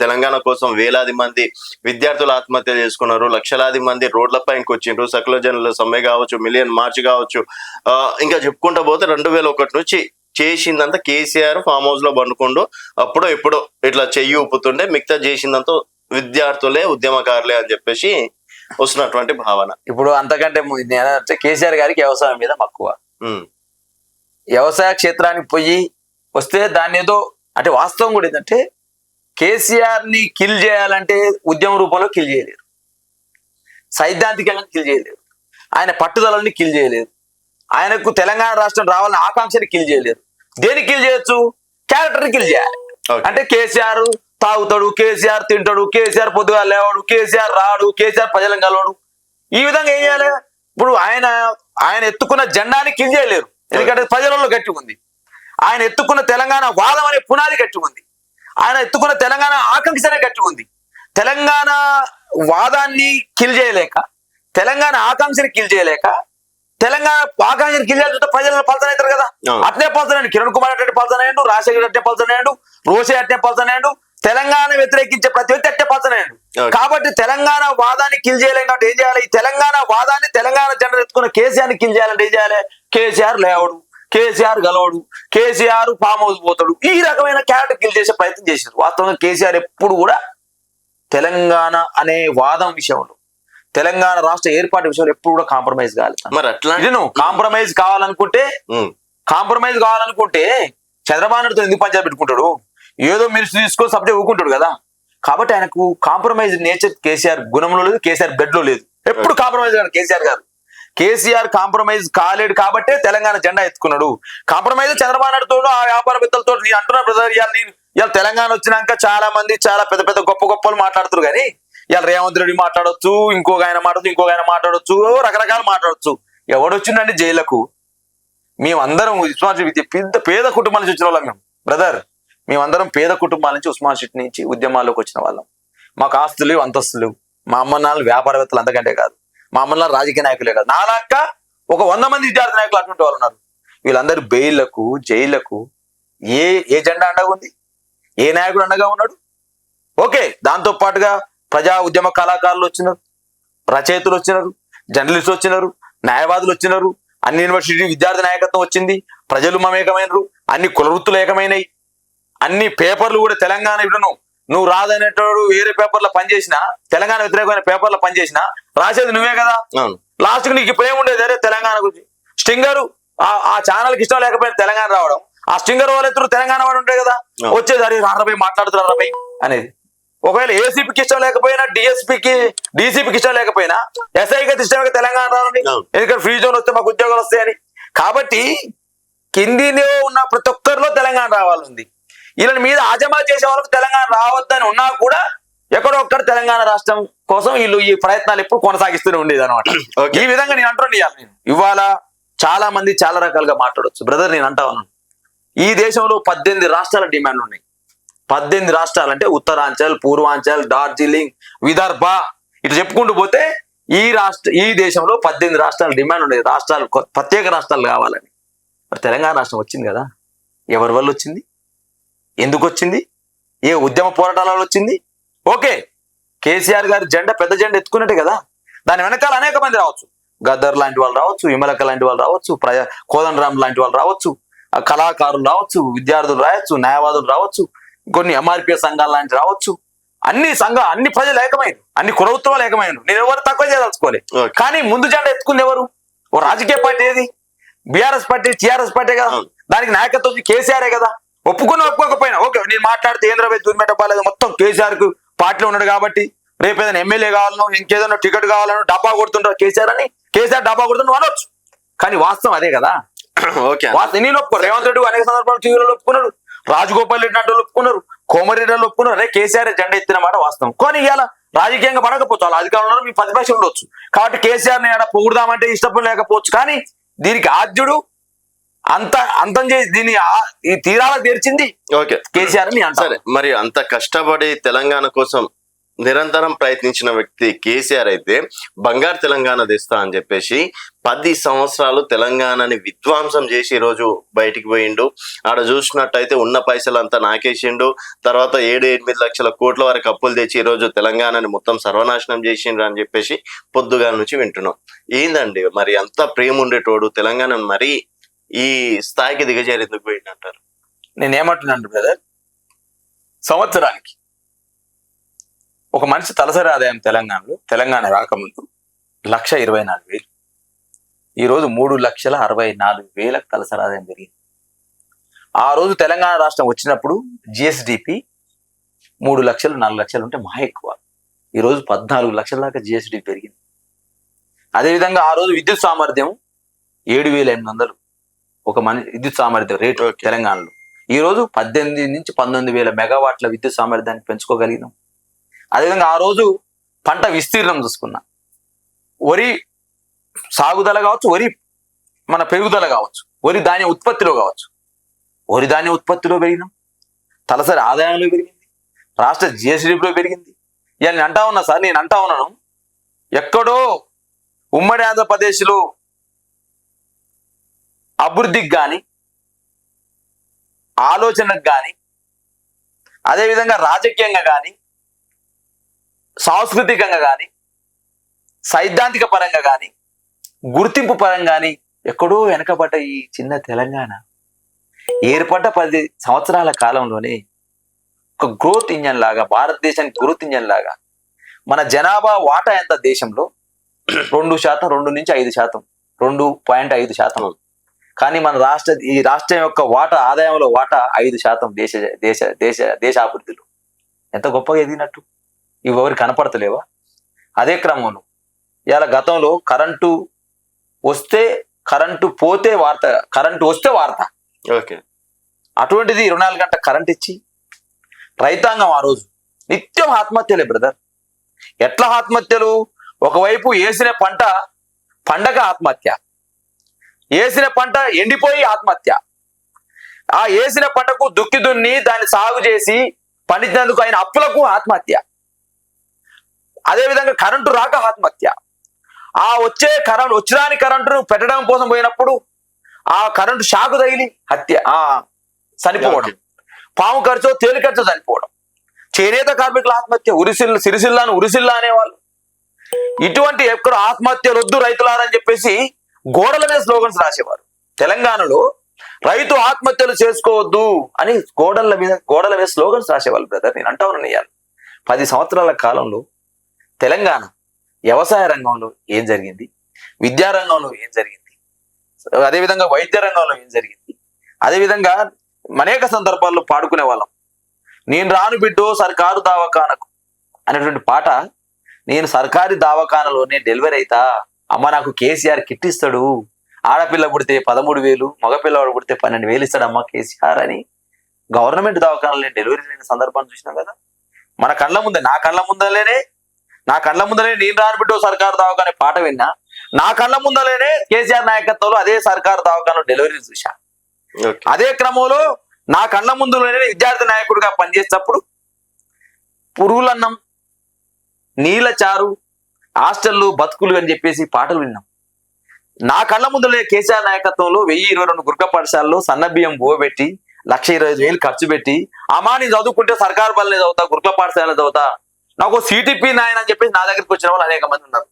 S1: తెలంగాణ కోసం వేలాది మంది విద్యార్థులు ఆత్మహత్య చేసుకున్నారు, లక్షలాది మంది రోడ్లపైకి వచ్చిండ్రు, సకల జనుల సమ్మె కావచ్చు, మిలియన్ మార్చ్ కావచ్చు, ఇంకా చెప్పుకుంటా పోతే 2001 నుంచి చేసిందంతా కేసీఆర్ ఫామ్ హౌస్ లో పండుకుంటూ అప్పుడో ఎప్పుడో ఇట్లా చెయ్యి ఊపుతుండే, మిగతా చేసిందంతా విద్యార్థులే, ఉద్యమకారులే అని చెప్పేసి వస్తున్నటువంటి భావన.
S2: ఇప్పుడు అంతకంటే కేసీఆర్ గారికి వ్యవసాయం మీద మక్కువ. వ్యవసాయ క్షేత్రానికి పోయి వస్తే దాన్ని ఏదో అంటే వాస్తవం కూడా ఏంటంటే కేసీఆర్ ని కిల్ చేయాలంటే ఉద్యమ రూపంలో కిల్ చేయలేరు, సైద్ధాంతికంగా కిల్ చేయలేరు, ఆయన పట్టుదలని కిల్ చేయలేరు, ఆయనకు తెలంగాణ రాష్ట్రం రావాలని ఆకాంక్షని కిల్ చేయలేరు. దేనికి కిల్ చేయొచ్చు? క్యారెక్టర్ని కిల్ చేయాలి. అంటే కేసీఆర్ తాగుతాడు, కేసీఆర్ తింటాడు, కేసీఆర్ పొద్దుగా లేవాడు, కేసీఆర్ రాడు, కేసీఆర్ ప్రజలను కలవాడు, ఈ విధంగా ఏం చేయాలి? ఇప్పుడు ఆయన ఎత్తుకున్న జెండాని కిల్ చేయలేరు, ఎందుకంటే ప్రజలలో గట్టి ఉంది. ఆయన ఎత్తుకున్న తెలంగాణ వాదం అనే పునాది గట్టి ఉంది, ఆయన ఎత్తుకున్న తెలంగాణ ఆకాంక్షనే గట్టి ఉంది. తెలంగాణ వాదాన్ని కిల్ చేయలేక, తెలంగాణ ఆకాంక్షని కిల్ చేయలేక, తెలంగాణ ఆకాంక్షని కిల్ చేస్తుంటే ప్రజలను పలచనవుతారు కదా. అట్నే పలచనాడు కిరణ్ కుమార్ అట్టే పలచనాడు, రాజశేఖర్ అట్టే పలచనాడు, రోషే అట్టే పలచనాడు, తెలంగాణ వ్యతిరేకించే ప్రతి వ్యక్తి అట్టే పలచనాడు. కాబట్టి తెలంగాణ వాదాన్ని కిల్ చేయలేం కాబట్టి ఏం చేయాలి? ఈ తెలంగాణ వాదాన్ని, తెలంగాణ జెండా ఎత్తుకున్న కేసీఆర్ ని కిల్ చేయాలంటే ఏం చేయాలి? కేసీఆర్ లేవడు, కేసీఆర్ గలవడు, కేసీఆర్ ఫామ్ హౌస్ పోతాడు, ఈ రకమైన క్యారెక్టర్ కిల్ చేసే ప్రయత్నం చేశారు. వాస్తవంగా కేసీఆర్ ఎప్పుడు కూడా తెలంగాణ అనే వాదం విషయంలో, తెలంగాణ రాష్ట్ర ఏర్పాటు విషయంలో ఎప్పుడు కూడా కాంప్రమైజ్ కావాలి.
S1: మరి అట్లా
S2: కాంప్రమైజ్ కావాలనుకుంటే చంద్రబాబు నాయుడుతో ఎందుకు పంచాయతీ పెట్టుకుంటాడు? ఏదో మినిస్టర్ తీసుకొని సబ్జెక్ట్ ఊరుకుంటాడు కదా. కాబట్టి ఆయనకు కాంప్రమైజ్ నేచర్ కేసీఆర్ గుణంలో లేదు, కేసీఆర్ బెడ్ లో లేదు. ఎప్పుడు కాంప్రమైజ్ కాదు కేసీఆర్ గారు. కేసీఆర్ కాంప్రమైజ్ కాలేడు కాబట్టే తెలంగాణ జెండా ఎత్తుకున్నాడు. కాంప్రమైజ్ చంద్రబాబు నాయుడుతో, ఆ వ్యాపారవేత్తలతో నేను అంటున్నా బ్రదర్, ఇవాళ తెలంగాణ వచ్చినాక చాలా మంది చాలా పెద్ద పెద్ద గొప్పలు మాట్లాడుతారు, కానీ ఇవాళ రేవంత్ రెడ్డి మాట్లాడొచ్చు, ఇంకొక ఆయన మాట్లాడొచ్చు, రకరకాలు మాట్లాడొచ్చు. ఎవడొచ్చిందండి జైలకు? మేమందరం ఉస్మాన్ సిటీ పెద్ద పేద కుటుంబాల నుంచి వచ్చిన వాళ్ళం. మేము బ్రదర్, మేమందరం పేద కుటుంబాల నుంచి ఉస్మాన్ సిటీ నుంచి ఉద్యమాల్లోకి వచ్చిన వాళ్ళం. మాకు ఆస్తులు అంతస్తులు. మా అమ్మ నాన్న వ్యాపారవేత్తలు అంతకంటే కాదు. మా అమ్మ నాన్న రాజకీయ నాయకులే కాదు. నాలాక్క ఒక 100 మంది విద్యార్థి నాయకులు అటువంటి వాళ్ళు ఉన్నారు. వీళ్ళందరూ బెయిళ్లకు, జైళ్లకు ఏ జెండా అండగా ఉంది? ఏ నాయకుడు అండగా ఉన్నాడు? ఓకే, దాంతో పాటుగా ప్రజా ఉద్యమ కళాకారులు వచ్చినారు, రచయితలు వచ్చినారు, జర్నలిస్టులు వచ్చినారు, న్యాయవాదులు వచ్చినారు, అన్ని యూనివర్సిటీ విద్యార్థి నాయకత్వం వచ్చింది, ప్రజలు మమేకమైనరు, అన్ని కులవృత్తులు ఏకమైనవి, అన్ని పేపర్లు కూడా తెలంగాణ ఇవ్వను. నువ్వు రాదనేటోడు వేరే పేపర్లో పనిచేసినా, తెలంగాణ వ్యతిరేకమైన పేపర్లో పనిచేసినా రాసేది నువ్వే కదా. లాస్ట్ కి నీకు ప్రేమ ఉండేది అరే తెలంగాణ గురించి. స్టింగరు ఆ ఛానల్కి ఇష్టం లేకపోయినా తెలంగాణ రావడం, ఆ స్టింగర్ వాళ్ళిద్దరు తెలంగాణ వాడు ఉంటాయి కదా, వచ్చేది అరే రారబై మాట్లాడుతున్నారు రబై అనేది. ఒకవేళ ఏసీపీకి ఇష్టం లేకపోయినా, డీసీపీకి ఇష్టం లేకపోయినా, ఎస్ఐకి ఇష్టంగా తెలంగాణ రావాలని, ఎందుకంటే ఫ్రీ జోన్ వస్తే మాకు ఉద్యోగాలు వస్తాయని. కాబట్టి కిందిలో ఉన్న ప్రతి ఒక్కరిలో తెలంగాణ రావాలని, వీళ్ళని మీద ఆజమా చేసే వాళ్ళకు తెలంగాణ రావద్దని ఉన్నా కూడా ఎక్కడో ఒక్కడ తెలంగాణ రాష్ట్రం కోసం వీళ్ళు ఈ ప్రయత్నాలు ఎప్పుడు కొనసాగిస్తూనే ఉండేది అనమాట. ఈ విధంగా నేను అంటాను. ఇవాళ చాలా మంది చాలా రకాలుగా మాట్లాడవచ్చు బ్రదర్. నేను అంటా ఉన్నాను, ఈ దేశంలో 18 రాష్ట్రాల డిమాండ్లు ఉన్నాయి. 18 రాష్ట్రాలు అంటే ఉత్తరాంచల్, పూర్వాంచల్, డార్జిలింగ్, విదర్భ, ఇటు చెప్పుకుంటూ పోతే ఈ దేశంలో 18 రాష్ట్రాల డిమాండ్ ఉండేది. రాష్ట్రాలు, ప్రత్యేక రాష్ట్రాలు కావాలని. మరి తెలంగాణ రాష్ట్రం వచ్చింది కదా. ఎవరి వల్ల వచ్చింది? ఎందుకు వచ్చింది? ఏ ఉద్యమ పోరాటాల వచ్చింది? ఓకే, కేసీఆర్ గారి జెండా, పెద్ద జెండా ఎత్తుకున్నట్టే కదా. దాని వెనకాల అనేక మంది రావచ్చు. గద్దర్ లాంటి వాళ్ళు రావచ్చు, విమలక లాంటి వాళ్ళు రావచ్చు, కోదండరామ్ లాంటి వాళ్ళు రావచ్చు, కళాకారులు రావచ్చు, విద్యార్థులు రావచ్చు, న్యాయవాదులు రావచ్చు, కొన్ని ఎంఆర్పిఎస్ సంఘాలు లాంటి రావచ్చు. అన్ని ప్రజలు ఏకమైన, అన్ని కులవృత్తులు ఏకమైన. నేను ఎవరు తక్కువ చేయదలుచుకోలే. కానీ ముందు జెండా ఎత్తుకుంది ఎవరు? ఓ రాజకీయ పార్టీ. ఏది? బీఆర్ఎస్ పార్టీ, టీఆర్ఎస్ పార్టీ కదా. దానికి నాయకత్వం కేసీఆరే కదా. ఒప్పుకోకపోయినా ఓకే, నేను మాట్లాడితే ఏంద్రపై దూరమెట్టలేదు, మొత్తం కేసీఆర్ కు పార్టీలో ఉన్నాడు కాబట్టి రేపు ఏదైనా ఎమ్మెల్యే కావాలనో, ఇంకేదైనా టికెట్ కావాలనో డబ్బా కొడుతుంటారు కేసీఆర్ అని. కేసీఆర్ డబ్బా కొడుతుంటే అనొచ్చు, కానీ వాస్తవం అదే కదా. నేను ఒప్పుకోను. రేవంత్ రెడ్డి అనేక సందర్భాలు టీవీలో ఒప్పుకున్నాడు, రాజగోపాల్ రెడ్డి అంటే ఒప్పుకున్నారు, కోమరెడ్డి ఒప్పుకున్నారు. అరే కేసీఆర్ జెండా ఎత్తిన మాట వాస్తవం. కానీ ఇవాళ రాజకీయంగా పడకపోవచ్చు, వాళ్ళు అధికారంలో మీ ప్రతిపక్షం ఉండొచ్చు. కాబట్టి కేసీఆర్ ని పొగుడదామంటే ఇష్టం లేకపోవచ్చు. కానీ దీనికి ఆద్యుడు అంతం చేసి దీన్ని ఈ తీరాలకు తెరిచింది కేసీఆర్ అని అంటారు.
S1: మరి అంత కష్టపడి తెలంగాణ కోసం నిరంతరం ప్రయత్నించిన వ్యక్తి కేసీఆర్ అయితే బంగారు తెలంగాణ తెస్తా అని చెప్పేసి 10 సంవత్సరాలు తెలంగాణని విధ్వంసం చేసి ఈరోజు బయటికి పోయిండు. ఆడ చూసినట్టయితే ఉన్న పైసలంతా నాకేసిండు. తర్వాత 7-8 లక్షల కోట్ల వరకు అప్పులు తెచ్చి ఈరోజు తెలంగాణని మొత్తం సర్వనాశనం చేసిండ్రు అని చెప్పేసి పొద్దుగా నుంచి వింటున్నాం. ఏందండి మరి అంత ప్రేమ ఉండేటోడు తెలంగాణ మరి ఈ స్థాయికి దిగజారి ఎందుకు పోయిందంటారు?
S2: నేనేమంటున్నాను బ్రదర్, సంవత్సరానికి ఒక మనిషి తలసరి ఆదాయం తెలంగాణ రాకముందు 1,24,000. ఈరోజు 3,64,000 తలసరి ఆదాయం పెరిగింది. ఆ రోజు తెలంగాణ రాష్ట్రం వచ్చినప్పుడు జిఎస్డిపి 3 లక్షలు 4 లక్షలు ఉంటే మహా ఎక్కువ. ఈరోజు 14 లక్షల దాకా జిఎస్డిపి పెరిగింది. అదేవిధంగా ఆ రోజు విద్యుత్ సామర్థ్యం 7,800 ఒక విద్యుత్ సామర్థ్యం రేటు తెలంగాణలో. ఈరోజు 18 నుంచి 19,000 మెగావాట్ల విద్యుత్ సామర్థ్యాన్ని పెంచుకోగలిగినాం. అదేవిధంగా ఆ రోజు పంట విస్తీర్ణం చూసుకున్నా, వరి సాగుదల కావచ్చు, వరి మన పెరుగుదల కావచ్చు, వరి ధాన్య ఉత్పత్తిలో కావచ్చు, వరి ధాన్య ఉత్పత్తిలో పెరిగినాం, తలసరి ఆదాయంలో పెరిగింది, రాష్ట్ర జిఎస్డిపిలో పెరిగింది. ఇవాళ నేను అంటా ఉన్నా సార్, నేను అంటా ఉన్నాను, ఎక్కడో ఉమ్మడి ఆంధ్రప్రదేశ్లో అభివృద్ధికి కానీ, ఆలోచనకు కానీ, అదేవిధంగా రాజకీయంగా కానీ, సాంస్కృతికంగా కానీ, సైద్ధాంతిక పరంగా కానీ, గుర్తింపు పరంగా కానీ ఎక్కడో వెనకబడ్డ ఈ చిన్న తెలంగాణ ఏర్పడ్డ 10 సంవత్సరాల కాలంలోనే ఒక గ్రోత్ ఇంజన్ లాగా, భారతదేశానికి గ్రోత్ ఇంజన్ లాగా మన జనాభా వాటా ఎంత దేశంలో 2%, 2 నుంచి 5%, 2.5%. కానీ మన ఈ రాష్ట్రం యొక్క వాటా, ఆదాయంలో వాటా 5% దేశ అభివృద్ధిలో. ఎంత గొప్పగా ఎదిగినట్టు ఇవి ఎవరు కనపడతలేవా? అదే క్రమంలో ఇవాళ గతంలో కరెంటు పోతే వార్త, కరెంటు వస్తే వార్త.
S1: ఓకే,
S2: అటువంటిది 24 గంటల కరెంట్ ఇచ్చి రైతాంగం ఆ రోజు నిత్యం ఆత్మహత్యలే బ్రదర్. ఎట్లా ఆత్మహత్యలు? ఒకవైపు వేసిన పంట పండగ ఆత్మహత్య, వేసిన పంట ఎండిపోయి ఆత్మహత్య, ఆ వేసిన పంటకు దుక్కి దున్ని దాన్ని సాగు చేసి పండించినందుకు అయిన అప్పులకు ఆత్మహత్య, అదేవిధంగా కరెంటు రాక ఆత్మహత్య, ఆ వచ్చిరాని కరెంటును పెట్టడం కోసం పోయినప్పుడు ఆ కరెంటు షాకు తగిలి చనిపోవడం, పాము ఖర్చు తేలి ఖర్చు చనిపోవడం, చేనేత కార్మికుల ఆత్మహత్య, సిరిసిల్లా అనేవాళ్ళు. ఇటువంటి ఎక్కడ ఆత్మహత్యలు వద్దు రైతులారని చెప్పేసి గోడల మీద స్లోగన్స్ రాసేవారు. తెలంగాణలో రైతు ఆత్మహత్యలు చేసుకోవద్దు అని గోడల మీద స్లోగన్స్ రాసేవాళ్ళు. బ్రదర్, నేను అంటా ఉన్నాను, 10 సంవత్సరాల కాలంలో తెలంగాణ వ్యవసాయ రంగంలో ఏం జరిగింది, విద్యారంగంలో ఏం జరిగింది, అదేవిధంగా వైద్య రంగంలో ఏం జరిగింది, అదేవిధంగా అనేక సందర్భాల్లో పాడుకునే వాళ్ళం. నేను రాను బిడ్డో సర్కారు దవాఖానకు అనేటువంటి పాట, నేను సర్కారీ దవాఖానలోనే డెలివరీ అయితా, అమ్మ నాకు కేసీఆర్ కిట్ ఇస్తాడు, ఆడపిల్ల పుడితే 13,000, మగపిల్లవాడు పుడితే 12,000 ఇస్తాడు అమ్మ కేసీఆర్ అని గవర్నమెంట్ దవాఖానలో డెలివరీ అయిన సందర్భాన్ని చూసినాం కదా. మన కళ్ళ ముందే, నా కళ్ళ ముందలేనే నేను రాను బిడ్డో సర్కారు దవాఖానే పాట విన్నా, నా కళ్ళ ముందలేనే కేసీఆర్ నాయకత్వంలో అదే సర్కారు దవాఖానలో డెలివరీ చూసా. అదే క్రమంలో నా కళ్ళ ముందులోనే విద్యార్థి నాయకుడిగా పనిచేసేటప్పుడు పురుగులన్నం, నీళ్ళ చారు, హాస్టళ్ళు, బతుకులు అని చెప్పేసి పాటలు విన్నాం. నా కళ్ళ ముందులే కేసీఆర్ నాయకత్వంలో 1022 గుర్క పాఠశాలలో సన్నబియ్యం బోబెట్టి 1,25,000 ఖర్చు పెట్టి, అమ్మా నేను చదువుకుంటే సర్కారు బల్లే చదువుతా, గుర్క పాఠశాల చదువుతా, నాకు సీటీపీ నాయన అని చెప్పేసి నా దగ్గరికి వచ్చిన వాళ్ళు అనేక మంది ఉన్నారు.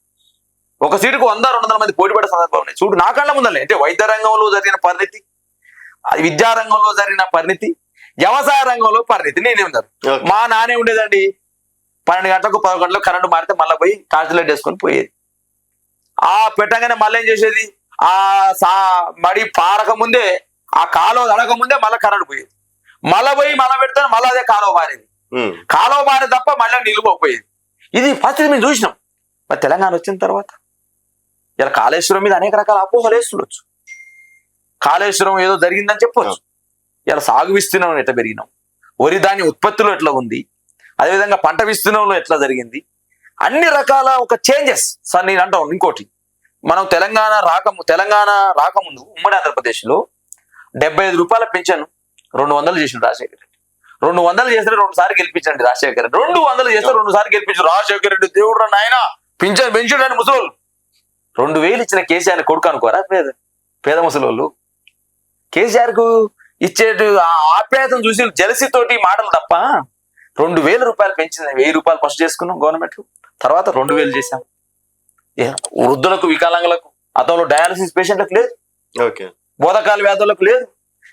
S2: ఒక సీటుకు 100-200 మంది పోటీ పడే సందర్భం ఉన్నాయి. చూడు, నా కళ్ళ ముందలే. అంటే వైద్య రంగంలో జరిగిన పరిణితి, విద్యా రంగంలో జరిగిన పరిణితి, వ్యవసాయ రంగంలో పరిణితి నేనే ఉన్నారు. మా నానే ఉండేదండి 12 గంటలకు 10 గంటలకు కరెంటు మారితే మళ్ళీ పోయి టార్చ్ వేసుకొని పోయేది. ఆ పెట్టగానే మళ్ళీ ఏం చేసేది, మడి పారక ముందే, ఆ కాలువ తడక ముందే మళ్ళీ కరెంటు పోయేది, మళ్ళీ పోయి మళ్ళీ పెడితే మళ్ళీ అదే కాలువ మారేది, కాలువ మారే తప్ప మళ్ళీ నిలువపోయేది. ఇది పరిస్థితి మేము చూసినాం. మరి తెలంగాణ వచ్చిన తర్వాత ఇలా కాళేశ్వరం మీద అనేక రకాల అపోహలు వేస్తుండొచ్చు. కాళేశ్వరం ఏదో జరిగిందని చెప్పొచ్చు. ఇలా సాగు విస్తీర్ణం ఎట్లా పెరిగినాం, వరి ధాన్య ఉత్పత్తిలో ఎట్లా ఉంది, అదేవిధంగా పంట విస్తీర్ణంలో ఎట్లా జరిగింది, అన్ని రకాల ఒక చేంజెస్. సార్ నేను అంటాను ఇంకోటి, మనం తెలంగాణ రాకముందు ఉమ్మడి ఆంధ్రప్రదేశ్లో 75 రూపాయల పెన్షన్ 200 చేసిన రాజశేఖర రెడ్డి. 200 చేస్తే 2 సార్లు గెలిపించండి రాజశేఖర రెడ్డి, 200 చేస్తే 2 సార్లు గెలిపించారు రాజశేఖర రెడ్డి. దేవుడు నాయన పింఛన్ పెంచుడని ముసలోళ్ళు 2,000 ఇచ్చిన కేసీఆర్ కొడుకు అనుకోరా పేద ముసలోళ్ళు. కేసీఆర్ కు ఇచ్చే ఆప్యాయతను చూసి జలసితోటి మాటలు తప్ప 2,000 రూపాయలు పెంచింది. 1,000 రూపాయలు ఫస్ట్ చేసుకున్నాం గవర్నమెంట్, తర్వాత 2,000 చేశాం. వృద్ధులకు, వికలాంగులకు, అతను డయాలసిస్ పేషెంట్లకు లేదు, బోధకాల వ్యాధులకు లేదు,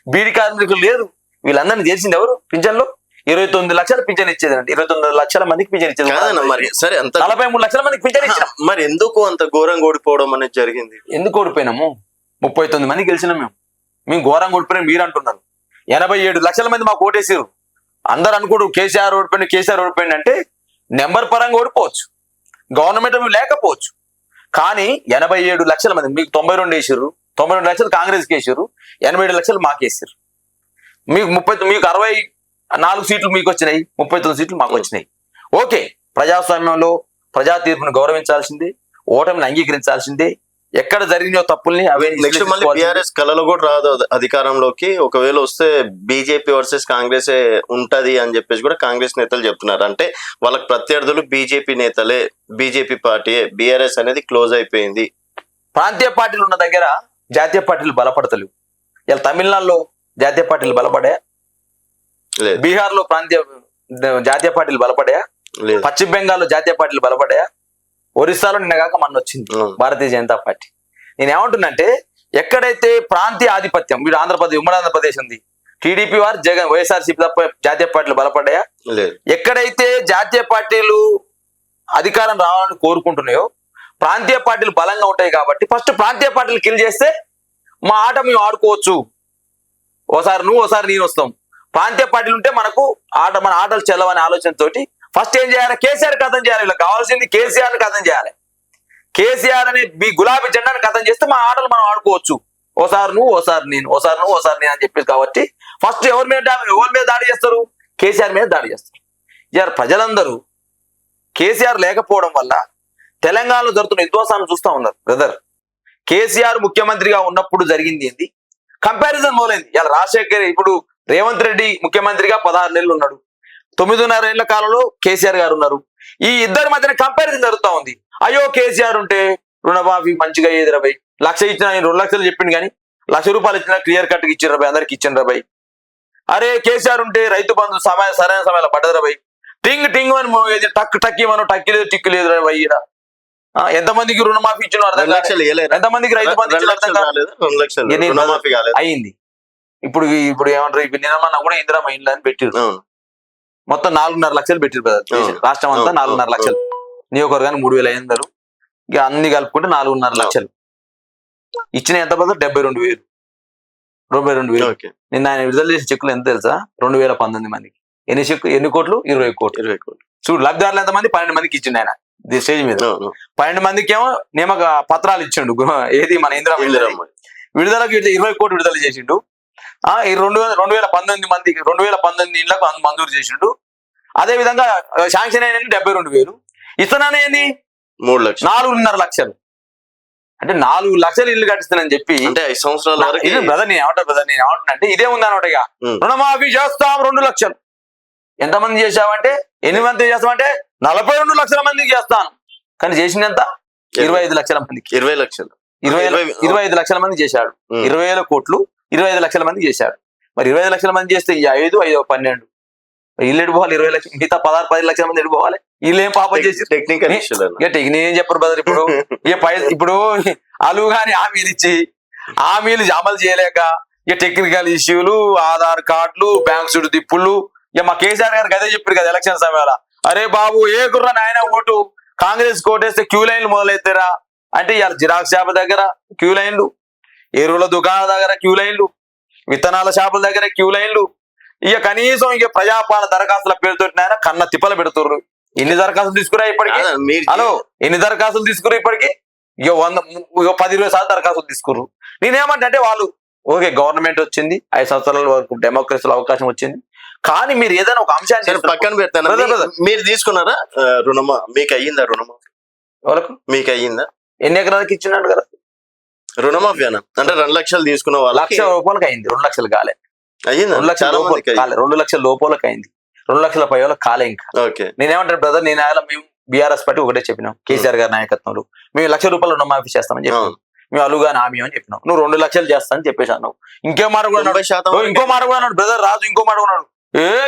S2: బీడి కార్మికులకు లేదు. వీళ్ళందరినీ చేసింది ఎవరు? పింఛన్లో 29 లక్షల పింఛన్ ఇచ్చేదండి. 29 లక్షల మందికి పింఛన్ ఇచ్చేది.
S1: మరి సరే,
S2: 43 లక్షల మందికి పింఛన్ ఇచ్చాం.
S1: మరి ఎందుకు అంత ఘోరంగా ఓడిపోవడం అనేది జరిగింది?
S2: ఎందుకు ఓడిపోయినాము? 39 మంది గెలిచినాం. మేము ఘోరంగా ఓడిపోయినాం మీరు అంటున్నారు. 87 లక్షల మంది మాకు ఓటేసారు. అందరు అనుకోడు కేసీఆర్ ఓడిపోయింది అంటే నెంబర్ పరంగా ఓడిపోవచ్చు, గవర్నమెంట్ లేకపోవచ్చు. కానీ 87 లక్షల మంది మీకు 92 వేసారు, 92 లక్షలు కాంగ్రెస్కి వేసారు, 87 లక్షలు మాకేసారు. మీకు 64 సీట్లు మీకు వచ్చినాయి, 39 సీట్లు మాకు వచ్చినాయి. ఓకే, ప్రజాస్వామ్యంలో ప్రజా తీర్పును గౌరవించాల్సిందే, ఓటమిని అంగీకరించాల్సిందే. ఎక్కడ జరిగిన తప్పుల్ని అవే
S1: నెక్స్ట్ మళ్ళీ బీఆర్ఎస్ కళలో కూడా రాదు అధికారంలోకి. ఒకవేళ వస్తే బీజేపీ వర్సెస్ కాంగ్రెస్ ఉంటది అని చెప్పేసి కూడా కాంగ్రెస్ నేతలు చెప్తున్నారు. అంటే వాళ్ళకి ప్రత్యర్థులు బీజేపీ నేతలే, బీజేపీ పార్టీ, బీఆర్ఎస్ అనేది క్లోజ్ అయిపోయింది.
S2: ప్రాంతీయ పార్టీలు ఉన్న దగ్గర జాతీయ పార్టీలు బలపడతలేవు. ఇలా తమిళనాడులో జాతీయ పార్టీలు బలపడాయా? బీహార్ లో జాతీయ పార్టీలు బలపడాయా? పశ్చిమ బెంగాల్లో జాతీయ పార్టీలు బలపడాయా? ఒరిస్సాలో నిన్నగాక మొన్న వచ్చింది భారతీయ జనతా పార్టీ. నేను ఏమంటున్నంటే, ఎక్కడైతే ప్రాంతీయ ఆధిపత్యం, వీడు ఆంధ్రప్రదేశ్, ఉమ్మడి ఆంధ్రప్రదేశ్ ఉంది, టీడీపీ వారు జగన్, వైఎస్ఆర్సీపీ తప్ప జాతీయ పార్టీలు బలపడ్డాయా? ఎక్కడైతే జాతీయ పార్టీలు అధికారం రావాలని కోరుకుంటున్నాయో ప్రాంతీయ పార్టీలు బలంగా ఉంటాయి కాబట్టి ఫస్ట్ ప్రాంతీయ పార్టీలు కిల్ చేస్తే మా ఆట మేము ఆడుకోవచ్చు. ఓసారి నువ్వు ఓసారి నేను వస్తాం. ప్రాంతీయ పార్టీలు ఉంటే మన ఆటలు చెల్లవనే ఆలోచనతోటి ఫస్ట్ ఏం చేయాలి? కేసీఆర్ కథం చేయాలి. వీళ్ళకి కావాల్సింది కేసీఆర్ ని కథం చేయాలి. కేసీఆర్ అనే మీ గులాబీ జెండాని కథం చేస్తే మా ఆటలు మనం ఆడుకోవచ్చు. ఓసారి నువ్వు ఓసారి నేను, ఓసారి నువ్వు ఓసారి నేను అని చెప్పేసి కాబట్టి ఫస్ట్ ఎవరి మీద దాడి చేస్తారు? కేసీఆర్ మీద దాడి చేస్తారు. ప్రజలందరూ కేసీఆర్ లేకపోవడం వల్ల తెలంగాణలో జరుగుతున్న విధ్వంసాన్ని చూస్తా ఉన్నారు బ్రదర్. కేసీఆర్ ముఖ్యమంత్రిగా ఉన్నప్పుడు జరిగింది ఏంది, కంపారిజన్ మొదలైంది. ఇలా రాజశేఖర్, ఇప్పుడు రేవంత్ రెడ్డి ముఖ్యమంత్రిగా 16 నెలలు ఉన్నాడు, 9.5 ఏళ్ల కాలంలో కేసీఆర్ గారు ఉన్నారు. ఈ ఇద్దరి మధ్యన కంపారిజన్ జరుగుతా ఉంది. అయ్యో కేసీఆర్ ఉంటే రుణమాఫీ మంచిగా అయ్యేది రాబాయ్, 1,00,000 ఇచ్చిన, 2 లక్షలు చెప్పింది కానీ 1,00,000 రూపాయలు ఇచ్చిన క్లియర్ కట్ ఇచ్చిన రాబాయ్, అందరికి ఇచ్చిన రాబాయ్. అరే కేసీఆర్ ఉంటే రైతు బంధు సరైన సమయంలో పడ్డది రాబాయ్, టింగ్ టింగ్ అని టక్ టక్ ఇవ్వను, టక్కి లేదు టిక్కు లేదు రాబాయ్. ఎంతమందికి రుణమాఫీ ఇచ్చిన అర్థం కాదు, ఎంతమందికి రైతు బంధు ఇచ్చిన అర్థం కాదు. అయింది. ఇప్పుడు ఏమంటారు, ఇప్పుడు నిన్నమన్నా కూడా ఇందిరామ ఇండ్లు అని పెట్టిరు, మొత్తం 4.5 లక్షలు పెట్టిరు బ్రదర్. రాష్ట్రం అంతా 4.5 లక్షలు, నియోజకవర్గానికి 3,500, ఇక అన్ని కలుపుకుంటే 4.5 లక్షలు ఇచ్చిన. ఎంత బ్రదర్? 72,000. 72,000. నిన్న ఆయన విడుదల చేసిన చెక్కులు ఎంత తెలుసా? 2019 మందికి. ఎన్ని కోట్లు? 20 కోట్లు. చూడు, లబ్ధిదారులు ఎంతమంది? 12 మందికి ఇచ్చిండు ఆయన స్టేజ్ మీద. 12 మందికి ఏమో నియామక పత్రాలు ఇచ్చిండు. ఏది మన ఇందిరా విడుదలకు 20 కోట్లు విడుదల చేసిండు. 2019 మందికి 2019 ఇళ్లకు మంజూరు చేసిండు. అదే విధంగా శాంక్షన్ అయిన 72,000. ఇస్తున్నానే ఏంది? 4.5 లక్షలు. అంటే 4 లక్షలు ఇల్లు కట్టిస్తానని చెప్పి,
S1: అంటే 5 సంవత్సరాల
S2: బ్రదర్ నేను ఏమంటున్నా అంటే ఇదే ఉంది అనమాట. ఇక రుణమాఫీ చేస్తాం 2 లక్షలు. ఎంతమంది చేసావంటే, 8 మంది చేస్తామంటే 42 లక్షల మందికి చేస్తాను. కానీ చేసిందంత 25 లక్షల మందికి. 25 లక్షల మంది చేశాడు. 20,000 కోట్లు 25 లక్షల మంది చేశాడు. మరి 25 లక్షల మంది చేస్తే 5, 12 ఇల్లు ఎడిపోవాలి. 20 లక్షలు, మిగతా 10 లక్షల మంది ఎడిపోవాలి. వీళ్ళు ఏం పాపం చేసి
S1: టెక్నికల్
S2: నేనేం చెప్పరు బ్రదర్. ఇప్పుడు అలువు గాని హామీలు ఇచ్చి హామీలు అమలు చేయలేక ఇక టెక్నికల్ ఇష్యూలు, ఆధార్ కార్డులు, బ్యాంక్ సుడు తిప్పులు. ఇక మా కేసీఆర్ గారికి అదే చెప్పారు కదా ఎలక్షన్ సమయాల, అరే బాబు ఏ కుర్ర నాయన ఓటు కాంగ్రెస్ కోటేస్తే క్యూ లైన్లు మొదలెత్తారా అంటే, ఇవాళ జిరాక్స్ షాప్ దగ్గర క్యూ లైన్లు, ఎరువుల దుకాణాల దగ్గర క్యూ లైన్లు, విత్తనాల షాపుల దగ్గర క్యూ లైన్లు. ఇక కనీసం ఇక ప్రజాపాలన దరఖాస్తుల పేరుతో ఆయన కన్న తిప్పలు పెడుతుర్రు. ఎన్ని దరఖాస్తులు తీసుకురా ఇప్పటికి? హలో, ఎన్ని దరఖాస్తులు తీసుకురు ఇప్పటికి? ఇక 10-20 సార్లు దరఖాస్తులు తీసుకుర్రు. నేనేమంటే వాళ్ళు ఓకే, గవర్నమెంట్ వచ్చింది, 5 సంవత్సరాల వరకు డెమోక్రసీలో అవకాశం వచ్చింది, కానీ మీరు ఏదైనా ఒక అంశాన్ని
S1: పక్కన పెడతాను. మీరు తీసుకున్నారా రుణమా? మీకు అయ్యిందా రుణమాఫీ?
S2: వాళ్ళకు
S1: మీకు అయ్యిందా?
S2: ఎన్ని ఎకరాలకి ఇచ్చినాడు కదా
S1: రుణమాఫీ అన్న? అంటే 2 లక్షలు తీసుకున్న వాళ్ళు
S2: 1,00,000 రూపాయలకి అయింది. 2 లక్షలు కాలే.
S1: అయ్యింది
S2: 2 లక్షల కాలే. 2 లక్షల లోపలకి అయింది. 2 లక్షల పై వాళ్ళకి కాలే. ఇంకా నేనేమంటాను బ్రదర్, మేము బీఆర్ఎస్ పార్టీ ఒకటే చెప్పినాం, కేసీఆర్ గారి నాయకత్వంలో మేము 1,00,000 రూపాయలు రుణమాఫీ చేస్తామని చెప్పాం. మేము అలుగాని హామీ అని చెప్పినాం. నువ్వు 2 లక్షలు చేస్తానని చెప్పేసాను. ఇంకో మాట కూడా అన్నాడు బ్రదర్ రాజు. ఇంకో మాట కూడా అన్నాడు,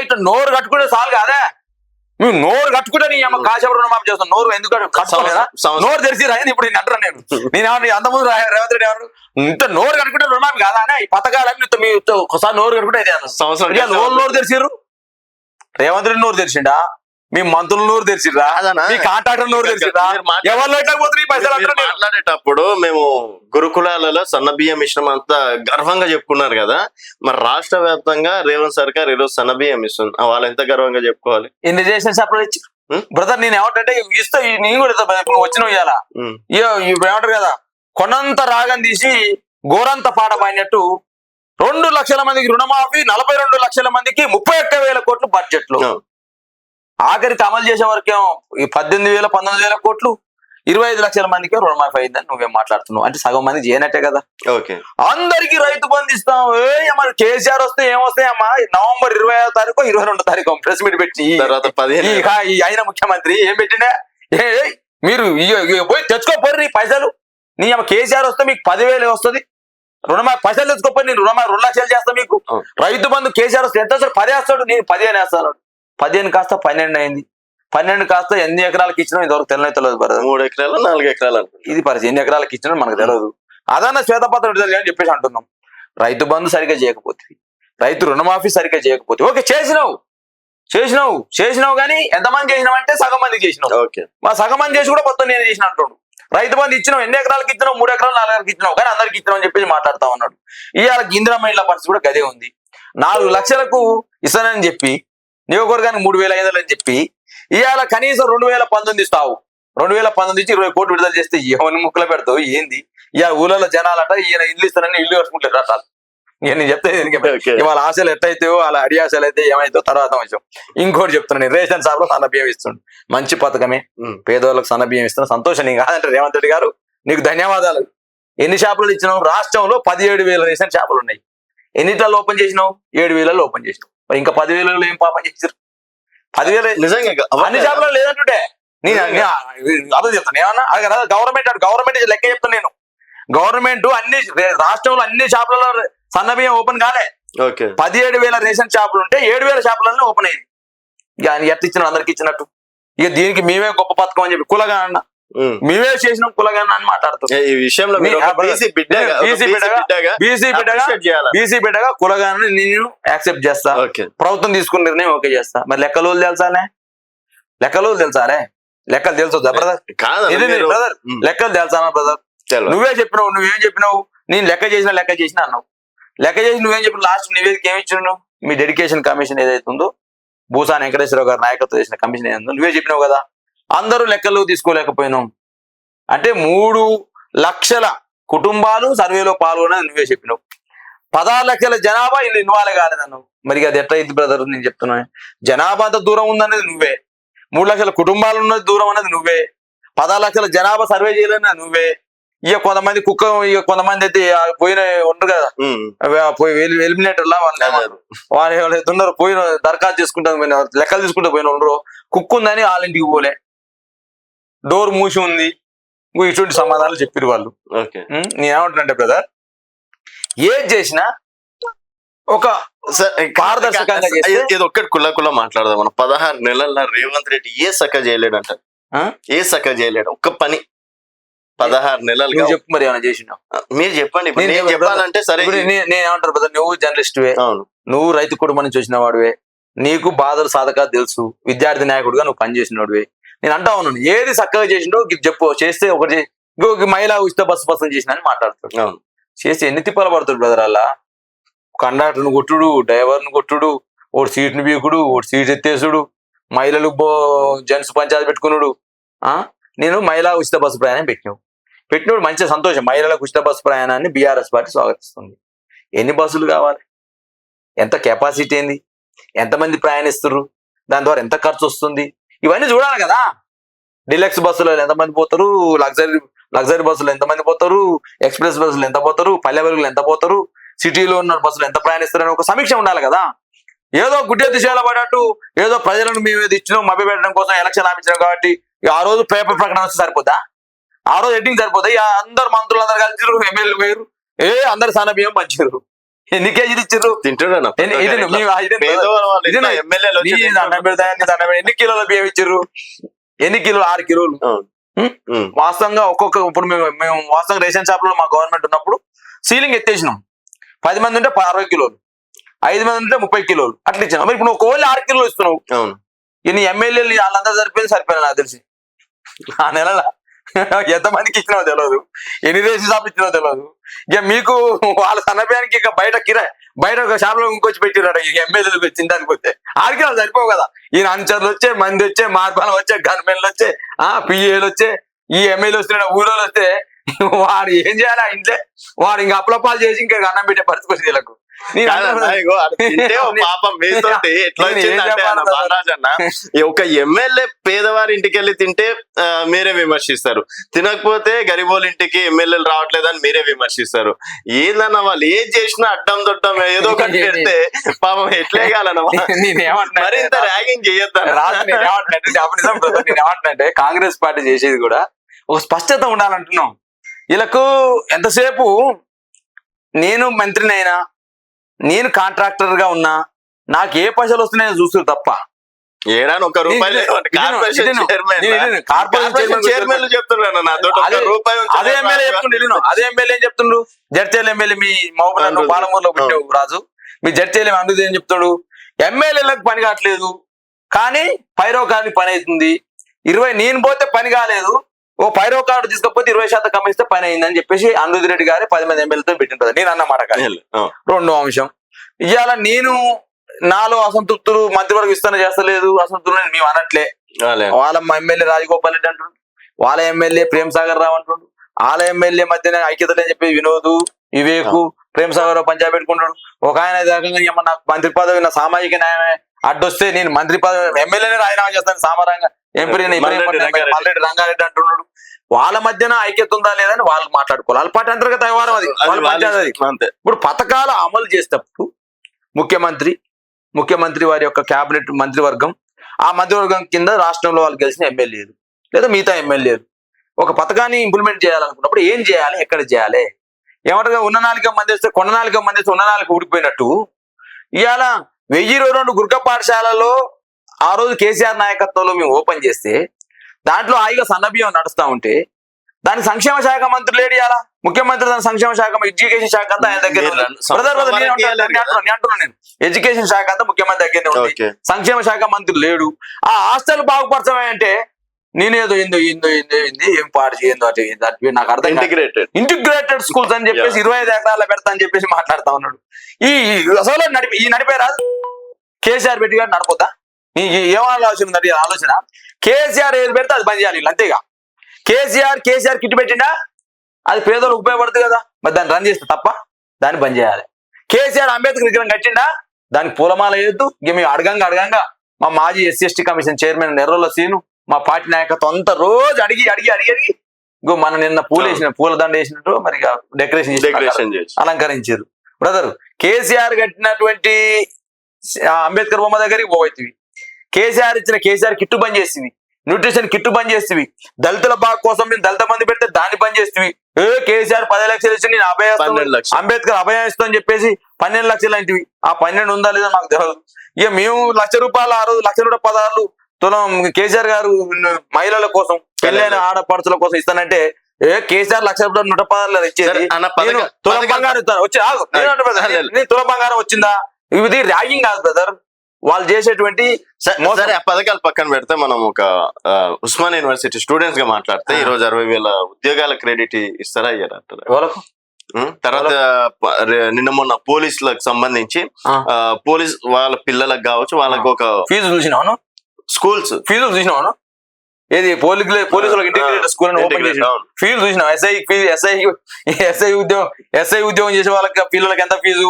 S2: ఇట్లా నోరు కట్టుకుంటే చాలు కాదా, మేము నోరు కట్టుకుంటే నీ అమ్మ కాసేపు రుణమాఫీ చేస్తాం. నోరు ఎందుకు కట్టుకోలేదా? నోరు తెరిచి రాయని ఇప్పుడు నేను అంటారా? నేను అంతకుముందు రేవంత్ రెడ్డి ఎవరు ఇంత నోరు కట్టుకుంటే రుణమాఫీ కాదా అని ఈ పథకాలన్నీ మీ ఒకసారి నోరు కట్టుకుంటే నోరు తెరిచిర్రు. రేవంత్ రెడ్డి నోరు తెరిచిండా? మీ మంత్రులు నోరు తెరిచిర్రా? మీ కాంట్రాక్టర్ నోరు తెరిచిర్రా? ఎవరు లేకపోతే పైసలు
S1: మాట్లాడేటప్పుడు మేము గురుకులాలలో సన్న బియ్యం మిశ్రమం అంతా గర్వంగా చెప్పుకున్నారు కదా, మరి రాష్ట్ర వ్యాప్తంగా రేవంత్ సర్కార్ ఈరోజు సన్న బియ్యం ఇస్తుంది, వాళ్ళు ఎంత గర్వంగా చెప్పుకోవాలి?
S2: ఎన్ని చేసిన సప్లై ఇచ్చి బ్రదర్, నేను ఏమంటే ఇస్తే నేను కూడా వచ్చిన ఇవ్వాలా ఏమంటారు కదా, కొనంత రాగం తీసి గోరంత పాట పాడినట్టు 2 లక్షల మందికి రుణమాఫీ, 42 లక్షల మందికి 31,000 కోట్లు బడ్జెట్లు. ఆఖరికి అమలు చేసే వరకేమో 18,000 19,000 కోట్లు, 25 లక్షల మందికి రుణమాఫీ అయిందని నువ్వేం మాట్లాడుతున్నావు? అంటే సగం మంది చేయనట్టే కదా. అందరికి రైతు బంధు ఇస్తాం. మరి కేసీఆర్ వస్తే ఏమొస్తాయమ్మా? నవంబర్ 25వ తారీఖు 22వ తారీఖు ప్రెస్ మీట్ పెట్టి అయిన ముఖ్యమంత్రి ఏం పెట్టినా, మీరు పోయి తెచ్చుకోపోరు నీ పైసలు. నీ అమ్మ కేసీఆర్ వస్తే మీకు 10,000 వస్తుంది రుణమాఫీ, పైసలు తెచ్చుకోపోయి నేను 2 లక్షలు చేస్తా మీకు. రైతు బంధు కేసీఆర్ వస్తే ఎంత వస్తాడు? 10 వేస్తాడు, నేను 15 వేస్తాను. 15 కాస్త 12 అయింది. 12 కాస్త ఎన్ని ఎకరాలకు ఇచ్చినా ఇంతవరకు తెలియదు.
S1: 3 ఎకరాలు 4 ఎకరాలు
S2: ఇది పరిస్థితి. ఎన్ని ఎకరాలకు ఇచ్చినా మనకు తెలియదు. అదన్నా శ్వేతపత్రం విడుదల అని చెప్పేసి అంటున్నాం. రైతు బంధు సరిగ్గా చేయకపోతే, రైతు రుణమాఫీ సరిగ్గా చేయకపోతే, ఓకే చేసినావు కానీ ఎంతమంది చేసినావు అంటే సగం మందికి చేసినావు. మా సగం మంది చేసి కూడా మొత్తం నేను చేసిన అంటున్నాడు. రైతు బంధు ఇచ్చినావు, ఎన్ని ఎకరాలకు ఇచ్చినావు? 3 ఎకరాలు 4 ఎకరాలకు ఇచ్చినావు, కానీ అందరికి ఇచ్చినావు అని చెప్పేసి మాట్లాడుతా ఉన్నాడు. ఇవాళ ఇందిరా మహిళల పరిస్థితి కూడా గదే ఉంది. 4 లక్షలకు ఇస్తానని చెప్పి, నియోజకవర్గానికి 3,500 అని చెప్పి, ఇవాళ కనీసం 2019 ఇస్తావు. 2019 ఇచ్చి 20 కోట్లు విడుదల చేస్తే ఎవరిని ముక్కలు పెడతావు? ఏంది ఇవాళ ఊళ్ళలో జనాలట ఈయన ఇల్లు ఇస్తానని ఇల్లు కట్టుకుంటారు. నేను చెప్తే
S1: Okay.
S2: ఇవాళ ఆశలు ఎట్టయితే వాళ్ళ అడి ఆశలు అయితే ఏమైతే తర్వాత అంశం. ఇంకోటి చెప్తున్నా, నేను రేషన్ షాప్ లో సన్న బియ్యం ఇస్తుండు, మంచి పథకమే, పేదవాళ్ళకి సన్న బియ్యం ఇస్తున్నా, సంతోషం. నీకు కాదంటే రేవంత్ రెడ్డి గారు నీకు ధన్యవాదాలు. ఎన్ని షాపులు ఇచ్చినావు? రాష్ట్రంలో 17,000 రేషన్ షాపులు ఉన్నాయి. ఎన్నిట్లలో ఓపెన్ చేసినావు? 7,000 ఓపెన్ చేసినావు. మరి ఇంకా 10,000 ఏం పాపం చేసారు? 10,000
S1: నిజంగా
S2: అన్ని షాపులో లేదంటుంటే నేను అదే చెప్తాను. ఏమన్నా గవర్నమెంట్ లెక్క చెప్తాను నేను. గవర్నమెంట్ అన్ని రాష్ట్రంలో అన్ని షాపులలో సన్న బియ్యం ఓపెన్ కాలే. 17,000 రేషన్ షాపులు ఉంటే 7,000 షాపులలో ఓపెన్ అయ్యింది. ఇక ఆయన ఎట్లా ఇచ్చిన అందరికి ఇచ్చినట్టు. ఇక దీనికి మేమే గొప్ప పథకం అని చెప్పి కులగా అన్న, మేమే చేసినాం కులగా అని మాట్లాడుతాం.
S1: ఈ విషయంలో
S2: బీసీ బిడ్డగా కులగాని నేను యాక్సెప్ట్ చేస్తా. ప్రభుత్వం తీసుకున్న నిర్ణయం ఓకే చేస్తా. మరి లెక్కలు తెలుసాలే, లెక్కలు తెలుసాలే, లెక్కలు తెలుసు బ్రదర్, బ్రదర్ లెక్కలు తెలుసానా బ్రదర్? నువ్వే చెప్పినావు, నువ్వేం చెప్పినావు? నేను లెక్క చేసిన అన్నావు. లెక్క చేసి నువ్వేం చెప్పిన లాస్ట్ నివేదిక ఏమి ఇచ్చినావు? మీ డెడికేషన్ కమిషన్ ఏదైతే ఉందో, భూసాని వెంకటేశ్వరరావు గారు నాయకత్వం చేసిన కమిషన్ ఏదో నువ్వే చెప్పినావు కదా. అందరూ లెక్కలు తీసుకోలేకపోయినాం అంటే 3 లక్షల కుటుంబాలు సర్వేలో పాల్గొన్నది నువ్వే చెప్పినావు. 16 లక్షల జనాభా ఇల్లు ఇన్వాల్వ్ కాలేదన్నావు. మరి అది ఎట్లా అయింది బ్రదర్? నేను చెప్తున్నాను, జనాభా అంత దూరం ఉందనేది నువ్వే, 3 లక్షల కుటుంబాలు ఉన్నది దూరం అనేది నువ్వే, 16 లక్షల జనాభా సర్వే చేయాలన్నది నువ్వే. ఇక కొంతమంది ఇక కొంతమంది అయితే పోయిన ఉండరు కదా, పోయి ఎలిమినేటర్లా వాళ్ళు ఎవరైతే ఉన్నారో పోయిన దరఖాస్తు చేసుకుంటాను పోయిన లెక్కలు తీసుకుంటూ పోయిన ఉండరు. కుక్కు ఉందని వాళ్ళ ఇంటికి పోలే, డోర్ మూసి ఉంది, ఇటువంటి సమాధానాలు చెప్పారు వాళ్ళు. నేనేమంటున్నా బ్రదర్, ఏది చేసినా ఒక పారదర్శకంగా
S1: ఇది ఒక్కటి కుల్ల మాట్లాడదాం. మనం 16 నెలల రేవంత్ రెడ్డి ఏ సక్క చేయలేడంట, ఏ సక్క చేయలేడు ఒక్క పని. 16 నెలలు
S2: చెప్పు మరి ఏమైనా చేసినా
S1: మీరు చెప్పండి. నేను చెప్పాలంటే సరే,
S2: నేనేమంటారు బ్రదర్, నువ్వు జర్నలిస్టువే, నువ్వు రైతు కుటుంబం నుంచి వచ్చిన వాడివే, నీకు బాధలు సాధకాలు తెలుసు, విద్యార్థి నాయకుడిగా నువ్వు పనిచేసిన వాడివే. నేను అంటా ఉన్నాను, ఏది చక్కగా చేసిండో చెప్పు. చేస్తే ఒకటి ఇంకొక మహిళా ఉచిత బస్సు చేసిన అని మాట్లాడుతాడు. చేస్తే ఎన్ని తిప్పలు పడుతాడు బ్రదర్. అలా కండక్టర్ను కొట్టుడు, డ్రైవర్ను కొట్టుడు, ఒకటి సీట్ను బీకుడు, ఒకటి సీట్ ఎత్తేసుడు, మహిళలు జెంట్స్ పంచాయతీ పెట్టుకున్నాడు. నేను మహిళా ఉచిత బస్సు ప్రయాణం పెట్టినప్పుడు మంచి సంతోషం. మహిళలకు ఉచిత బస్సు ప్రయాణాన్ని బీఆర్ఎస్ పార్టీ స్వాగతిస్తుంది. ఎన్ని బస్సులు కావాలి, ఎంత కెపాసిటీ ఏంది, ఎంతమంది ప్రయాణిస్తున్నారు, దాని ద్వారా ఎంత ఖర్చు వస్తుంది, ఇవన్నీ చూడాలి కదా. డిలక్స్ బస్సులో ఎంతమంది పోతారు, లగ్జరీ బస్సులు ఎంతమంది పోతారు, ఎక్స్ప్రెస్ బస్సులు ఎంత పోతారు, పల్లె వెలుగులు ఎంత పోతారు, సిటీలో ఉన్న బస్సులు ఎంత ప్రయాణిస్తారని ఒక సమీక్ష ఉండాలి కదా. ఏదో గుడ్డే దిశలో పడట్టు ఏదో ప్రజలను మేము ఏది ఇచ్చినాం మభ్య పెట్టడం కోసం ఎలక్షన్ ఆపించినాం కాబట్టి ఆ రోజు పేపర్ ప్రకటన వస్తే సరిపోతా, ఆ రోజు ఎడ్డింగ్ సరిపోతాయి. అందరు మంత్రులు అందరు కలిసిరు, ఎమ్మెల్యేలు పోయారు, అందరు సన్న బియ్యం పంచారు. ఎన్ని కేజీలు ఇచ్చారు? ఎన్ని కిలోల బియ్యం ఇచ్చారు? ఎన్ని కిలోలు? 6 కిలోలు. వాస్తవంగా ఇప్పుడు మేము వాస్తవంగా రేషన్ షాప్ లో మా గవర్నమెంట్ ఉన్నప్పుడు సీలింగ్ ఎత్తేసినాం. 10 మంది ఉంటే 60 కిలోలు, 5 మంది ఉంటే 30 కిలోలు అట్లా ఇచ్చినాం. మరి ఇప్పుడు నువ్వు 6 కిలోలు ఇస్తున్నావు. ఇన్ని ఎమ్మెల్యేలు వాళ్ళంతా సరిపోయినా నాకు తెలిసి ఆ నెలల ఎంతమందికి ఇచ్చినావో తెలియదు, ఎన్ని రేషన్ షాపులు ఇచ్చినావో తెలియదు. ఇక మీకు వాళ్ళ సన్నబియ్యానికి ఇక బయట ఒక షాప్ లో ఇంకొచ్చి పెట్టినాడు. ఇక ఎమ్మెల్యేలకు వచ్చిందానికి పోతే 6 కిలోలు సరిపోవు కదా. ఈయన అనుచరులు వచ్చే, మంది వచ్చే, మార్పాలు వచ్చే, గన్మెన్లు వచ్చే, పిఏలు వచ్చే, ఈ ఎమ్మెల్యే వస్తున్నాడు, ఊళ్ళో వస్తే వాడు ఏం చేయాలి? ఇంట్లో వాడు ఇంకా అప్లపాలు చేసి ఇంకా అన్నం పెట్టే పరిస్థితి వచ్చి వీళ్ళకు.
S1: ఒక ఎమ్మెల్యే పేదవారి ఇంటికి వెళ్ళి తింటే మీరే విమర్శిస్తారు, తినకపోతే గరీబోళ్ళ ఇంటికి ఎమ్మెల్యేలు రావట్లేదని మీరే విమర్శిస్తారు. ఏందన్నా వాళ్ళు ఏం చేసినా అడ్డం దొడ్డం ఏదో ఒకటి పెడితే పాపం ఎట్లేగాలన్నా మరింత ర్యాగింగ్ చేయొద్దని.
S2: నేనేమంటున్నాంటే కాంగ్రెస్ పార్టీ చేసేది కూడా ఒక స్పష్టత ఉండాలంటున్నాం. వీళ్ళకు ఎంతసేపు నేను మంత్రినైనా, నేను కాంట్రాక్టర్ గా ఉన్నా, నాకు ఏ పైసలు వస్తున్నాయో చూస్తారు తప్ప అదే ఎమ్మెల్యే ఏం చెప్తుండ్రు? జడ్చర్ల ఎమ్మెల్యే మీ మహబూబ్ పాలమూరులో పెట్టావు రాజు, మీ జడ్చర్ల అందుకు ఏం చెప్తాడు? ఎమ్మెల్యేలకు పని కావట్లేదు కానీ పైరోకానికి పని అవుతుంది. 20 నేను పోతే పని కాలేదు, ఓ పైరో కార్డు తీసుకపోతే 20% కమిస్తే పని అయిందని చెప్పేసి అనిరుద్ధ్ రెడ్డి గారి 10 మంది ఎమ్మెల్యేతో పెట్టింటారు. నేను అన్నమాట కాదు. 2వ అంశం, ఇవాళ నేను నాలో అసంతృప్తులు మంత్రివర్గ విస్తరణ చేస్తలేదు, అసంతృప్తులు మేము అనట్లే. వాళ్ళ ఎమ్మెల్యే రాజగోపాల్ రెడ్డి అంటుండ్రు, వాళ్ళ ఎమ్మెల్యే ప్రేమ్ సాగర్ రావు అంటుండ్రు, వాళ్ళ ఎమ్మెల్యే మధ్యన ఐక్యత అని చెప్పి వినోద్, వివేకు ప్రేమ్ సాగర్ పంచాయతీ పెట్టుకుంటాడు. ఒక ఆయన ఏకంగా ఏమో నాకు మంత్రి పదవి నా సామాజిక న్యాయమే అడ్డొస్తే నేను మంత్రి పదవి ఎమ్మెల్యేనే రాజీనామా చేస్తాను సామారంగా మల్లెడ్డి రంగారెడ్డి అంటున్నాడు. వాళ్ళ మధ్యన ఐక్యత ఉందా లేదని వాళ్ళు మాట్లాడుకోవాలి. వాళ్ళ పార్టీ అంతర్గత వ్యవహారం అది, వాళ్ళ పంచాయతీ అది. ఇప్పుడు పథకాలు అమలు చేసేటప్పుడు ముఖ్యమంత్రి వారి యొక్క కేబినెట్ మంత్రివర్గం, ఆ మంత్రివర్గం కింద రాష్ట్రంలో వాళ్ళు గెలిచిన ఎమ్మెల్యేలు లేదా మిగతా ఎమ్మెల్యేలు ఒక పథకాన్ని ఇంప్లిమెంట్ చేయాలనుకున్నప్పుడు ఏం చేయాలి, ఎక్కడ చేయాలి? ఏమంటారు, ఉన్న నాలుగు మంది వేస్తే కొన్న నాలుగు మంది వేస్తే ఉన్న నాలుగు ఊడిపోయినట్టు ఇవాళ 1022 గురుక పాఠశాలలో ఆ రోజు కేసీఆర్ నాయకత్వంలో మేము ఓపెన్ చేస్తే దాంట్లో హాయిగా సన్నబియ్యం నడుస్తా ఉంటే దానికి సంక్షేమ శాఖ మంత్రి లేడు. ఇవాళ ముఖ్యమంత్రి దాని సంక్షేమ శాఖ ఎడ్యుకేషన్ శాఖ అంతా ఆయన దగ్గర నేను ఎడ్యుకేషన్ శాఖ అంతా ముఖ్యమంత్రి దగ్గరనే ఉంది, సంక్షేమ శాఖ మంత్రి లేడు. ఆ హాస్టల్ బాగుపరచమే అంటే నేనేదో ఏం పాడు చేయందో నాకు అర్థం ఇంటిగ్రేటెడ్ స్కూల్స్ అని చెప్పేసి 25 ఎకరాల పెడతా అని చెప్పేసి మాట్లాడుతా ఉన్నాడు. అసలు నడిపే రాదు కేసీఆర్ పెట్టి గారు నడిపోతా ఏం ఆలోచన కేసీఆర్ ఏది పెడితే అది పని చేయాలి అంతేగా. కేసీఆర్ కిట్ పెట్టిండా అది పేదలకు ఉపయోగపడుతుంది కదా, మరి దాన్ని రన్ చేస్తే తప్ప దాన్ని బంద్ చేయాలి. కేసీఆర్ అంబేద్కర్ విగ్రహం కట్టిండా దానికి పూలమాల వేయద్దు. ఇక మేము అడగంగా మా మాజీ SC కమిషన్ చైర్మన్ నెర్రోల సీను మా పార్టీ నాయకత్వం అంతా రోజు అడిగి ఇంకో మన నిన్న పూలదండ వేసినట్టు మరి డెకరేషన్ చేసి అలంకరించారు. బ్రదర్ కేసీఆర్ కట్టినటువంటి అంబేద్కర్ బొమ్మ దగ్గరికి పోవైతివి, కేసీఆర్ ఇచ్చిన కేసీఆర్ కిట్టు బంద్ చేసివి, న్యూట్రిషన్ కిట్టు బంద్ చేస్తేవి, దళితుల బాగు కోసం మేము దళిత మంది పెడితే దాన్ని బంద్ చేస్తేవి. కేసీఆర్ 10 లక్షలు ఇచ్చి నేను అంబేద్కర్ అభయం ఇస్తా అని చెప్పేసి 12 లక్షలు అంటివి. ఆ 12 ఉందా లేదా మాకు తెలియదు. ఇక మేము ₹1,00,000 ఆ రోజు ₹1,00,000 తులం కేసీఆర్ గారు మహిళల కోసం పెళ్ళైన ఆడపడుచుల కోసం ఇస్తానంటే కేసీఆర్ ₹1,00,000 ₹116 ఇచ్చేది తులం బంగారం ఇస్తాను వచ్చి తులం బంగారం వచ్చిందా? ఇది ర్యాగింగ్ కాదు బ్రదర్, వాళ్ళు చేసేటువంటి
S1: సరే. ఆ పథకాలు పక్కన పెడితే మనం ఒక ఉస్మాన్ యూనివర్సిటీ స్టూడెంట్స్ గా మాట్లాడితే ఈ రోజు 60,000 ఉద్యోగాల క్రెడిట్ ఇస్తారా అయ్యారు తర్వాత నిన్న మొన్న పోలీసులకు సంబంధించి పోలీస్ వాళ్ళ పిల్లలకు కావచ్చు వాళ్ళకి ఒక
S2: ఫీజు చూసినాను,
S1: స్కూల్స్ ఫీజులు
S2: చూసినాను. ఏది పోలీసులకు ఇంటిగ్రేటెడ్ స్కూల్ ఫీజు చూసినాం. ఎస్ఐ ఉద్యోగం చేసే వాళ్ళకి పిల్లలకి ఎంత ఫీజు,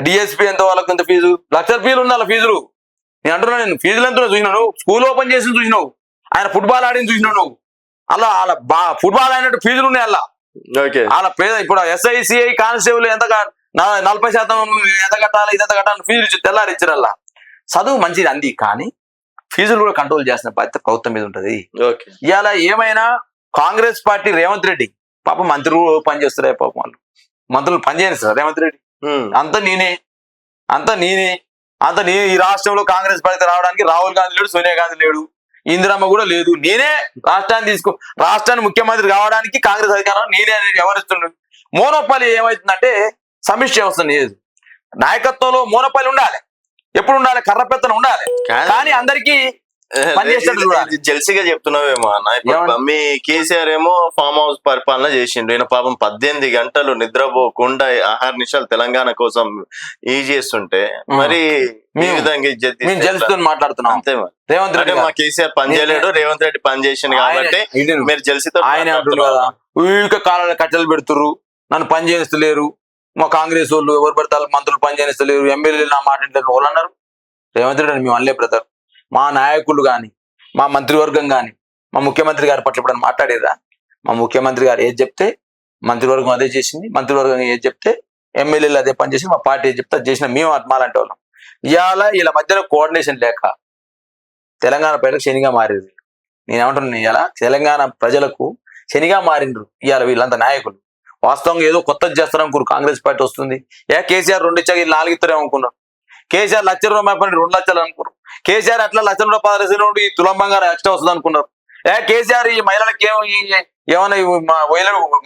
S2: డిఎస్పీ ఎంత వాళ్ళకి ఎంత ఫీజు, లక్షల ఫీజులు ఉంది వాళ్ళ ఫీజులు. నేను అంటున్నా, నేను ఫీజులు ఎంత చూసినావు, స్కూల్ ఓపెన్ చేసి చూసినావు, ఆయన ఫుట్బాల్ ఆడిని చూసినావు నువ్వు, అలా ఫుట్బాల్ ఆడినట్టు ఫీజులు ఉన్నాయి అలా. అలా పేద ఇప్పుడు SI, CI కానిస్టేబుల్ ఎంత 40% ఎంత కట్టాలి ఇది ఎంత కట్టాలి ఫీజులు ఇచ్చి తెల్లారి ఇచ్చారు. అలా చదువు మంచిది అంది, కానీ ఫీజులు కూడా కంట్రోల్ చేసిన బాధ్యత ప్రభుత్వం మీద ఉంటది. ఇవాళ ఏమైనా కాంగ్రెస్ పార్టీ రేవంత్ రెడ్డి పాపం మంత్రులు పనిచేస్తారు, పాపం వాళ్ళు మంత్రులు పనిచేస్తారు. రేవంత్ రెడ్డి అంత నేనే ఈ రాష్ట్రంలో కాంగ్రెస్ పార్టీ రావడానికి రాహుల్ గాంధీ లేడు, సోనియా గాంధీ లేడు, ఇందిరమ్మ కూడా లేదు. నేనే రాష్ట్రాన్ని ముఖ్యమంత్రి కావడానికి కాంగ్రెస్ అధికారం నేనే వ్యవహరిస్తున్నాడు. మోనోపాలి ఏమవుతుందంటే సమిష్టి వ్యవస్థ లేదు, నాయకత్వంలో మోనోపాలి ఉండాలి, ఎప్పుడు ఉండాలి, కర్రపెత్తన ఉండాలి, కానీ అందరికీ
S1: జెల్సీగా చెప్తున్నావేమో అన్న. ఇప్పుడు మీ కేసీఆర్ ఏమో ఫామ్ హౌస్ పరిపాలన చేసిండు, ఈయన పాపం 18 గంటలు నిద్రపోకుండా ఆహార నిమిషాలు తెలంగాణ కోసం చేస్తుంటే మరి మీ విధంగా
S2: జెల్సీతో మాట్లాడుతున్నాం అంతే. రేవంత్ రెడ్డి
S1: మా కేసీఆర్ పని చేయలేడు, రేవంత్ రెడ్డి పని చేసిండు కాబట్టి మీరు జెల్సీతో
S2: ఆయన అంటున్నారు కదా, కాలాల కట్టెలు పెడుతుర్రు, నన్ను పని చేస్తలేరు, మా కాంగ్రెస్ వాళ్ళు ఎవరు పెడతారు మంత్రులు పని చేస్తలేరు, ఎమ్మెల్యేలు నా మాట ఇంటారు వాళ్ళు అన్నారు. రేవంత్ రెడ్డి మేము అనలే బ్రదర్, మా నాయకులు కానీ మా మంత్రివర్గం కానీ మా ముఖ్యమంత్రి గారి పట్ల ఇప్పుడు మాట్లాడేదా? మా ముఖ్యమంత్రి గారు ఏది చెప్తే మంత్రివర్గం అదే చేసింది, మంత్రివర్గం ఏది చెప్తే ఎమ్మెల్యేలు అదే పని చేసి, మా పార్టీ ఏది చెప్తే అది చేసిన మేము మాలాంటి వాళ్ళం. వీళ్ళ మధ్యలో కోఆర్డినేషన్ లేక తెలంగాణ ప్రజలకు శనిగా మారేది. నేనేమంటున్నాను, ఇవాళ తెలంగాణ ప్రజలకు శనిగా మారిండ్రు ఇవాళ వీళ్ళంతా నాయకులు. వాస్తవంగా ఏదో కొత్తది చేస్తారనుకోరు, కాంగ్రెస్ పార్టీ వస్తుంది, కేసీఆర్ 2 ఇచ్చాక 4 ఇస్తారేమో అనుకున్నారు. కేసీఆర్ ₹1,00,000 పని 2 లక్షలు అనుకున్నారు. కేసీఆర్ అట్లా ₹1,00,000 ఈ తులం బంగారం ఎక్స్ట్రా వస్తుంది అనుకున్నారు. కేసీఆర్ ఈ మహిళలకు ఏమైనా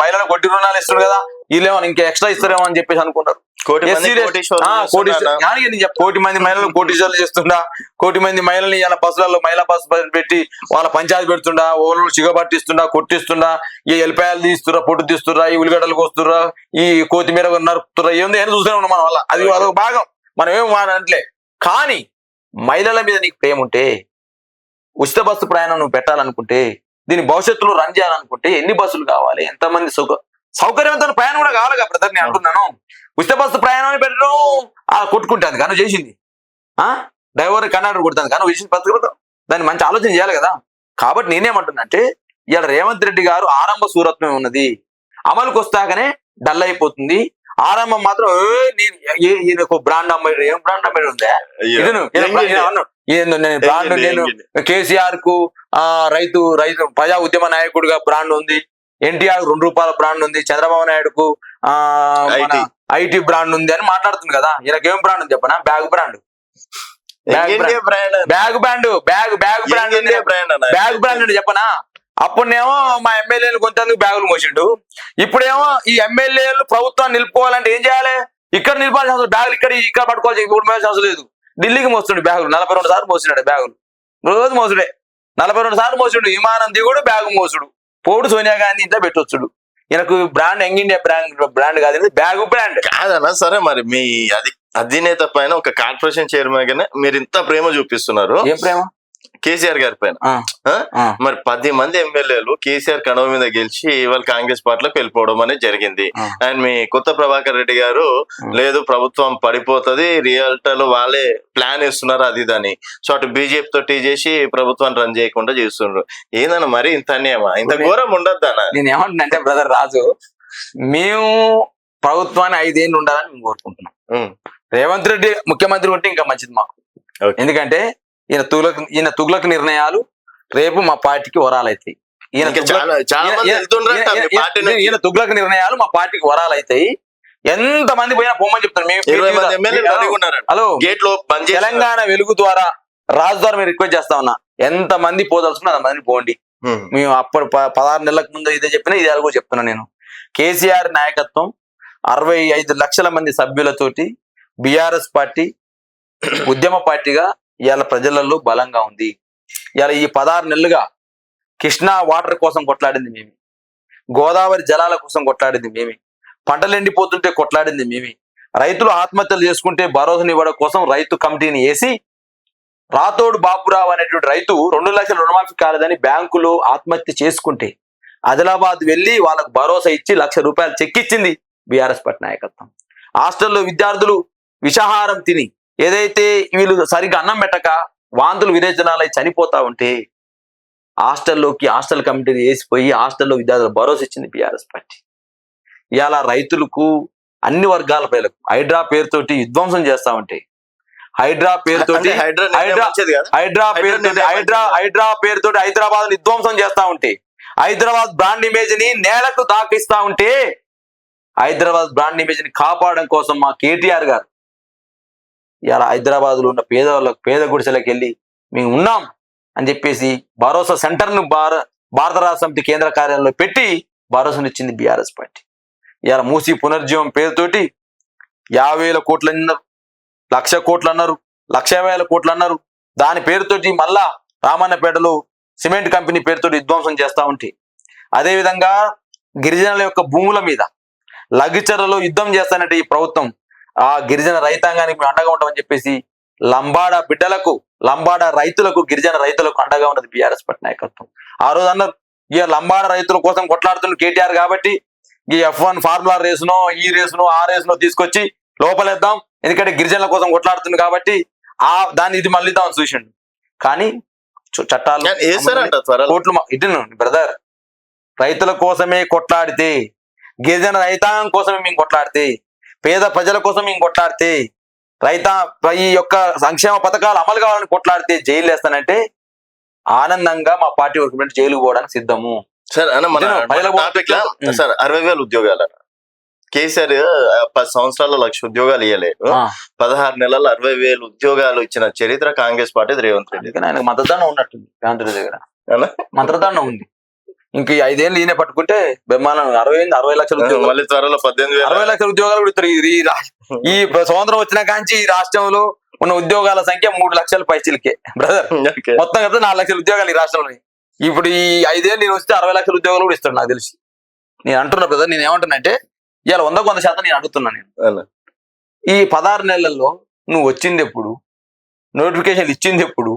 S2: మహిళలకు వడ్డీ రుణాలు ఇస్తారు కదా, వీళ్ళేమో ఇంకా ఎక్స్ట్రా ఇస్తారేమో అని చెప్పేసి అనుకున్నారు. 1,00,000 మంది మహిళలు కోటీశ్వర్లు చేస్తుండా, 1,00,000 మంది మహిళల్ని ఇలా బస్సులలో మహిళా బస్సు పెట్టి వాళ్ళ పంచాయతీ పెడుతుండా, ఓళ్ళు సిగబట్టిస్తుండా, కొట్టిస్తుండా, ఈ ఎల్లిపాయలు తీస్తురా, పొట్టు తీస్తురా, ఈ ఉల్లిగడ్డలు కోస్తురా, ఈ కొత్తిమీర నరుకుతురా, ఏంది అని చూస్తూనే ఉన్నాం మన వల్ల. అది అదొక భాగం, మనం ఏం మాట్లాడట్లే. కానీ మహిళల మీద నీకు ప్రేమ ఉంటే, ఉచిత బస్సు ప్రయాణం నువ్వు పెట్టాలనుకుంటే, దీని భవిష్యత్తులో రన్ చేయాలనుకుంటే ఎన్ని బస్సులు కావాలి, ఎంతమంది సౌకర్యవంతమైన ప్రయాణం కూడా కావాలి బ్రదర్. నేను అంటున్నాను ఉచిత బస్సు ప్రయాణం పెట్టడం కొట్టుకుంటుంది కానీ చేసింది, డ్రైవర్ కండక్టర్ కొడుతుంది కానీ చేసింది బస్సు, దాన్ని మంచి ఆలోచన చేయాలి కదా. కాబట్టి నేనేమంటున్నా అంటే ఇవాళ రేవంత్ రెడ్డి గారు ఆరంభ సూరత్వమే ఉన్నది, అమలుకి వస్తాకనే డల్ అయిపోతుంది. ఆరంభం మాత్రం ఈయనకు బ్రాండ్ అంబాసిడర్, ఏం బ్రాండ్ అంబాసిడర్ ఉందా బ్రాండ్, నేను కేసీఆర్ కు రైతు ప్రజా ఉద్యమ నాయకుడిగా బ్రాండ్ ఉంది, ఎన్టీఆర్ 2 రూపాయల బ్రాండ్ ఉంది, చంద్రబాబు నాయుడుకు ఐటీ బ్రాండ్ ఉంది అని మాట్లాడుతుంది కదా. ఈయనకి ఏం బ్రాండ్ ఉంది చెప్పనా? బ్యాగ్ బ్రాండ్ అని చెప్పనా. అప్పుడేమో మా ఎమ్మెల్యేలు కొంతమంది బ్యాగులు మోసిండు, ఇప్పుడేమో ఈ ఎమ్మెల్యేలు ప్రభుత్వాన్ని నిలుపుకోవాలంటే ఏం చేయాలి? ఇక్కడ నిలపాల్సిన అవసరం, బ్యాగులు ఇక్కడ పట్టుకోవాల్సి ఇప్పుడు మోయాల్సిన అవసరం లేదు. ఢిల్లీకి మోస్తుండే బ్యాగులు 42 సార్లు మోసినాడు, బ్యాగులు రోజు మోసుడే 42 సార్లు మోసుడు, విమానం దిగుడు బ్యాగు మోసుడు, పోడు సోనియా గాంధీ ఇంట్లో పెట్టొచ్చుడు. ఈయనకు బ్రాండ్ యంగ్ ఇండియా బ్రాండ్ కాదు, బ్యాగు బ్రాండ్
S1: కాదన్నా. సరే మరి మీ అధినేత పైన ఒక కార్పొరేషన్ చైర్మన్ గానే మీరు ఇంత ప్రేమ చూపిస్తున్నారు,
S2: ఏం ప్రేమ?
S1: కేసీఆర్ గారి పైన. మరి 10 మంది ఎమ్మెల్యేలు కేసీఆర్ కడవ మీద గెలిచి ఇవాళ కాంగ్రెస్ పార్టీలోకి వెళ్ళిపోవడం అనేది జరిగింది. అండ్ మీ కొత్త ప్రభాకర్ రెడ్డి గారు లేదు ప్రభుత్వం పడిపోతుంది, రియల్టర్లు వాళ్ళే ప్లాన్ వేస్తున్నారు అది ఇదని, సో అటు బీజేపీ తోటి చేసి ప్రభుత్వాన్ని రన్ చేయకుండా చేస్తున్నారు. ఏందన్నా మరి ఇంత అన్యాయమా? ఇంత ఘోరం ఉండద్దన్నా.
S2: నేను ఏమంటున్నా బ్రదర్ రాజు, మేము ప్రభుత్వాన్ని 5 ఏళ్ళు ఉండాలని మేము కోరుకుంటున్నాం. రేవంత్ రెడ్డి ముఖ్యమంత్రి ఉంటే ఇంకా మంచిది మాకు. ఎందుకంటే ఈయన తుగ్లక్ నిర్ణయాలు రేపు మా పార్టీకి వరాలవుతాయి. ఈయన తుగ్లక్ నిర్ణయాలు మా పార్టీకి వరాలవుతాయి. ఎంత మంది పోయినా పోమని చెప్తాను. హలో, తెలంగాణ వెలుగు ద్వారా రాజు ద్వారా మీరు రిక్వెస్ట్ చేస్తా ఉన్నా, ఎంత మంది పోదలుచుకున్నా అంత మంది పోండి. మేము అప్పుడు 16 నెలలకు ముందు ఇదే చెప్పినా, ఇది అడుగు చెప్తున్నా నేను. కేసీఆర్ నాయకత్వం 65 లక్షల మంది సభ్యులతోటి బీఆర్ఎస్ పార్టీ ఉద్యమ పార్టీగా ఇవాళ ప్రజలలో బలంగా ఉంది. ఇవాళ ఈ 16 నెలలుగా కృష్ణా వాటర్ కోసం కొట్లాడింది మేమే, గోదావరి జలాల కోసం కొట్లాడింది మేమే, పంటలు ఎండిపోతుంటే కొట్లాడింది మేమే, రైతులు ఆత్మహత్యలు చేసుకుంటే భరోసానివ్వడం కోసం రైతు కమిటీని వేసి రాతోడు బాపురావు అనేటువంటి రైతు 2 లక్షల రుణమాఫీ కాలేదని బ్యాంకులో ఆత్మహత్య చేసుకుంటే ఆదిలాబాద్ వెళ్ళి వాళ్ళకు భరోసా ఇచ్చి ₹1,00,000 చెక్ ఇచ్చింది బీఆర్ఎస్ పార్టీ నాయకత్వం. హాస్టల్లో విద్యార్థులు విషాహారం తిని ఏదైతే వీళ్ళు సరిగ్గా అన్నం పెట్టక వాంతులు విరేచనాలై చనిపోతా ఉంటే హాస్టల్ కమిటీని వేసిపోయి హాస్టల్లో విద్యార్థులకు భరోసా ఇచ్చింది బీఆర్ఎస్ పార్టీ. ఇవాళ రైతులకు అన్ని వర్గాల ప్రజలకు హైడ్రా పేరుతోటి విధ్వంసం చేస్తా ఉంటే, హైడ్రా పేరుతోటి హైదరాబాద్ విధ్వంసం చేస్తా ఉంటే, హైదరాబాద్ బ్రాండ్ ఇమేజ్ ని నేలకు తాకిస్తా ఉంటే, హైదరాబాద్ బ్రాండ్ ఇమేజ్ ని కాపాడడం కోసం మా కేటీఆర్ గారు ఇలా హైదరాబాద్ లో ఉన్న పేద గుడిసెలకు వెళ్ళి మేము ఉన్నాం అని చెప్పేసి భరోసా సెంటర్ ను భారత రాష్ట్ర సమితి కేంద్ర కార్యాలయంలో పెట్టి భరోసానిచ్చింది బీఆర్ఎస్ పార్టీ. ఇలా మూసి పునర్జీవం పేరుతోటి 50,000 కోట్లు అన్నారు, 1,00,000 కోట్లు అన్నారు, 1,00,000 కోట్లు అన్నారు. దాని పేరుతోటి మళ్ళా రామన్నపేటలో సిమెంట్ కంపెనీ పేరుతోటి విధ్వంసం చేస్తా ఉంటే, అదేవిధంగా గిరిజనుల యొక్క భూముల మీద లగిచర్లలో యుద్ధం చేస్తానంటే ఈ ప్రభుత్వం ఆ గిరిజన రైతాంగానికి మేము అండగా ఉంటామని చెప్పేసి లంబాడ బిడ్డలకు, లంబాడ రైతులకు, గిరిజన రైతులకు అండగా ఉన్నది బీఆర్ఎస్ పార్టీ నాయకత్వం. ఆ రోజు అన్నారు ఇక లంబాడ రైతుల కోసం కొట్లాడుతున్న కేటీఆర్ కాబట్టి ఈ F1 ఫార్ములా రేసునో ఈ రేసునో ఆ రేసునో తీసుకొచ్చి లోపలేద్దాం, ఎందుకంటే గిరిజనుల కోసం కొట్లాడుతుంది కాబట్టి దాన్ని ఇది మళ్ళీ ఇద్దామని చూసిండు. కానీ చట్టాలు కోట్లు ఇటు బ్రదర్, రైతుల కోసమే కొట్లాడితే, గిరిజన రైతాంగం కోసమే మేము కొట్లాడితే, పేద ప్రజల కోసం మేము కొట్లాడితే, ఈ యొక్క సంక్షేమ పథకాలు అమలు కావాలని కొట్లాడితే జైలు వేస్తానంటే ఆనందంగా మా పార్టీ వర్క్ జైలుకు పోవడానికి సిద్ధము.
S1: సార్ 60,000 ఉద్యోగాలు కేసీఆర్ 10 సంవత్సరాల్లో 1,00,000 ఉద్యోగాలు ఇవ్వలేదు, 16 నెలల్లో 60,000 ఉద్యోగాలు ఇచ్చిన చరిత్ర కాంగ్రెస్ పార్టీ రేవంత్ రెడ్డి.
S2: ఆయన మంత్రదండం ఉన్నట్టుంది రేవంత్ రెడ్డి దగ్గర, మంత్రదండం ఉంది. ఇంక 5 ఏళ్ళు ఈయన పట్టుకుంటే బ్రహ్మాండం 60 లక్షల ఉద్యోగాలు,
S1: మళ్ళీ త్వరలో
S2: 60 లక్షల ఉద్యోగాలు కూడా ఇస్తారు. ఈ స్వతంత్రం వచ్చిన కాంచి ఈ రాష్ట్రంలో ఉన్న ఉద్యోగాల సంఖ్య 3 లక్షల పైచిలకే బ్రదర్. మొత్తం కదా 4 లక్షల ఉద్యోగాలు ఈ రాష్ట్రంలో. ఇప్పుడు ఈ 5 ఏళ్ళు నేను వస్తే 60 లక్షల ఉద్యోగాలు కూడా ఇస్తాడు నాకు తెలిసి. నేను అంటున్నా బ్రదర్, నేను ఏమంటున్నా అంటే ఇవాళ 100% నేను అడుగుతున్నా. నేను ఈ 16 నెలల్లో నువ్వు వచ్చింది ఎప్పుడు, నోటిఫికేషన్లు ఇచ్చింది ఎప్పుడు,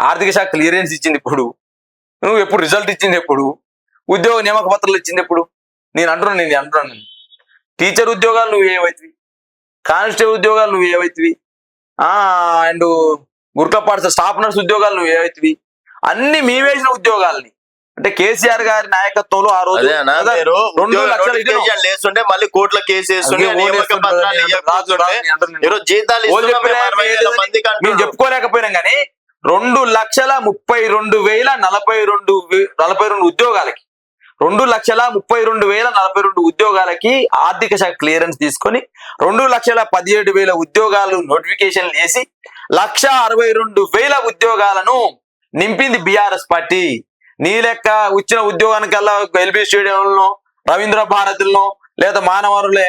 S2: ఆర్థిక శాఖ క్లియరెన్స్ ఇచ్చింది ఎప్పుడు, నువ్వు ఎప్పుడు రిజల్ట్ ఇచ్చింది ఎప్పుడు, ఉద్యోగ నియామక పత్రాలు ఇచ్చింది ఎప్పుడు? నేను అంటున్నాను టీచర్ ఉద్యోగాలు నువ్వు ఏవైతివి, కానిస్టేబుల్ ఉద్యోగాలు నువ్వు ఏవైతివి, అండ్ గుర్కా పాఠశాల స్టాఫ్ నర్స్ ఉద్యోగాలు నువ్వు ఏవైతివి, అన్ని మీ వేసిన ఉద్యోగాలని అంటే కేసీఆర్ గారి నాయకత్వంలో ఆ రోజు 2 లక్షలు
S1: లేస్తుంటే మళ్ళీ కోర్టుల కేసు
S2: మేము చెప్పుకోలేకపోయినాం కానీ 2,32,042 ఉద్యోగాలకి 2,32,042 ఉద్యోగాలకి ఆర్థిక శాఖ క్లియరెన్స్ తీసుకొని 2,17,000 ఉద్యోగాలు నోటిఫికేషన్లు చేసి 1,62,000 ఉద్యోగాలను నింపింది బీఆర్ఎస్ పార్టీ. నీ లెక్క వచ్చిన ఉద్యోగానికల్లా ఎల్బీ స్టేడియంలో, రవీంద్ర భారతిలో లేదా మానవరులు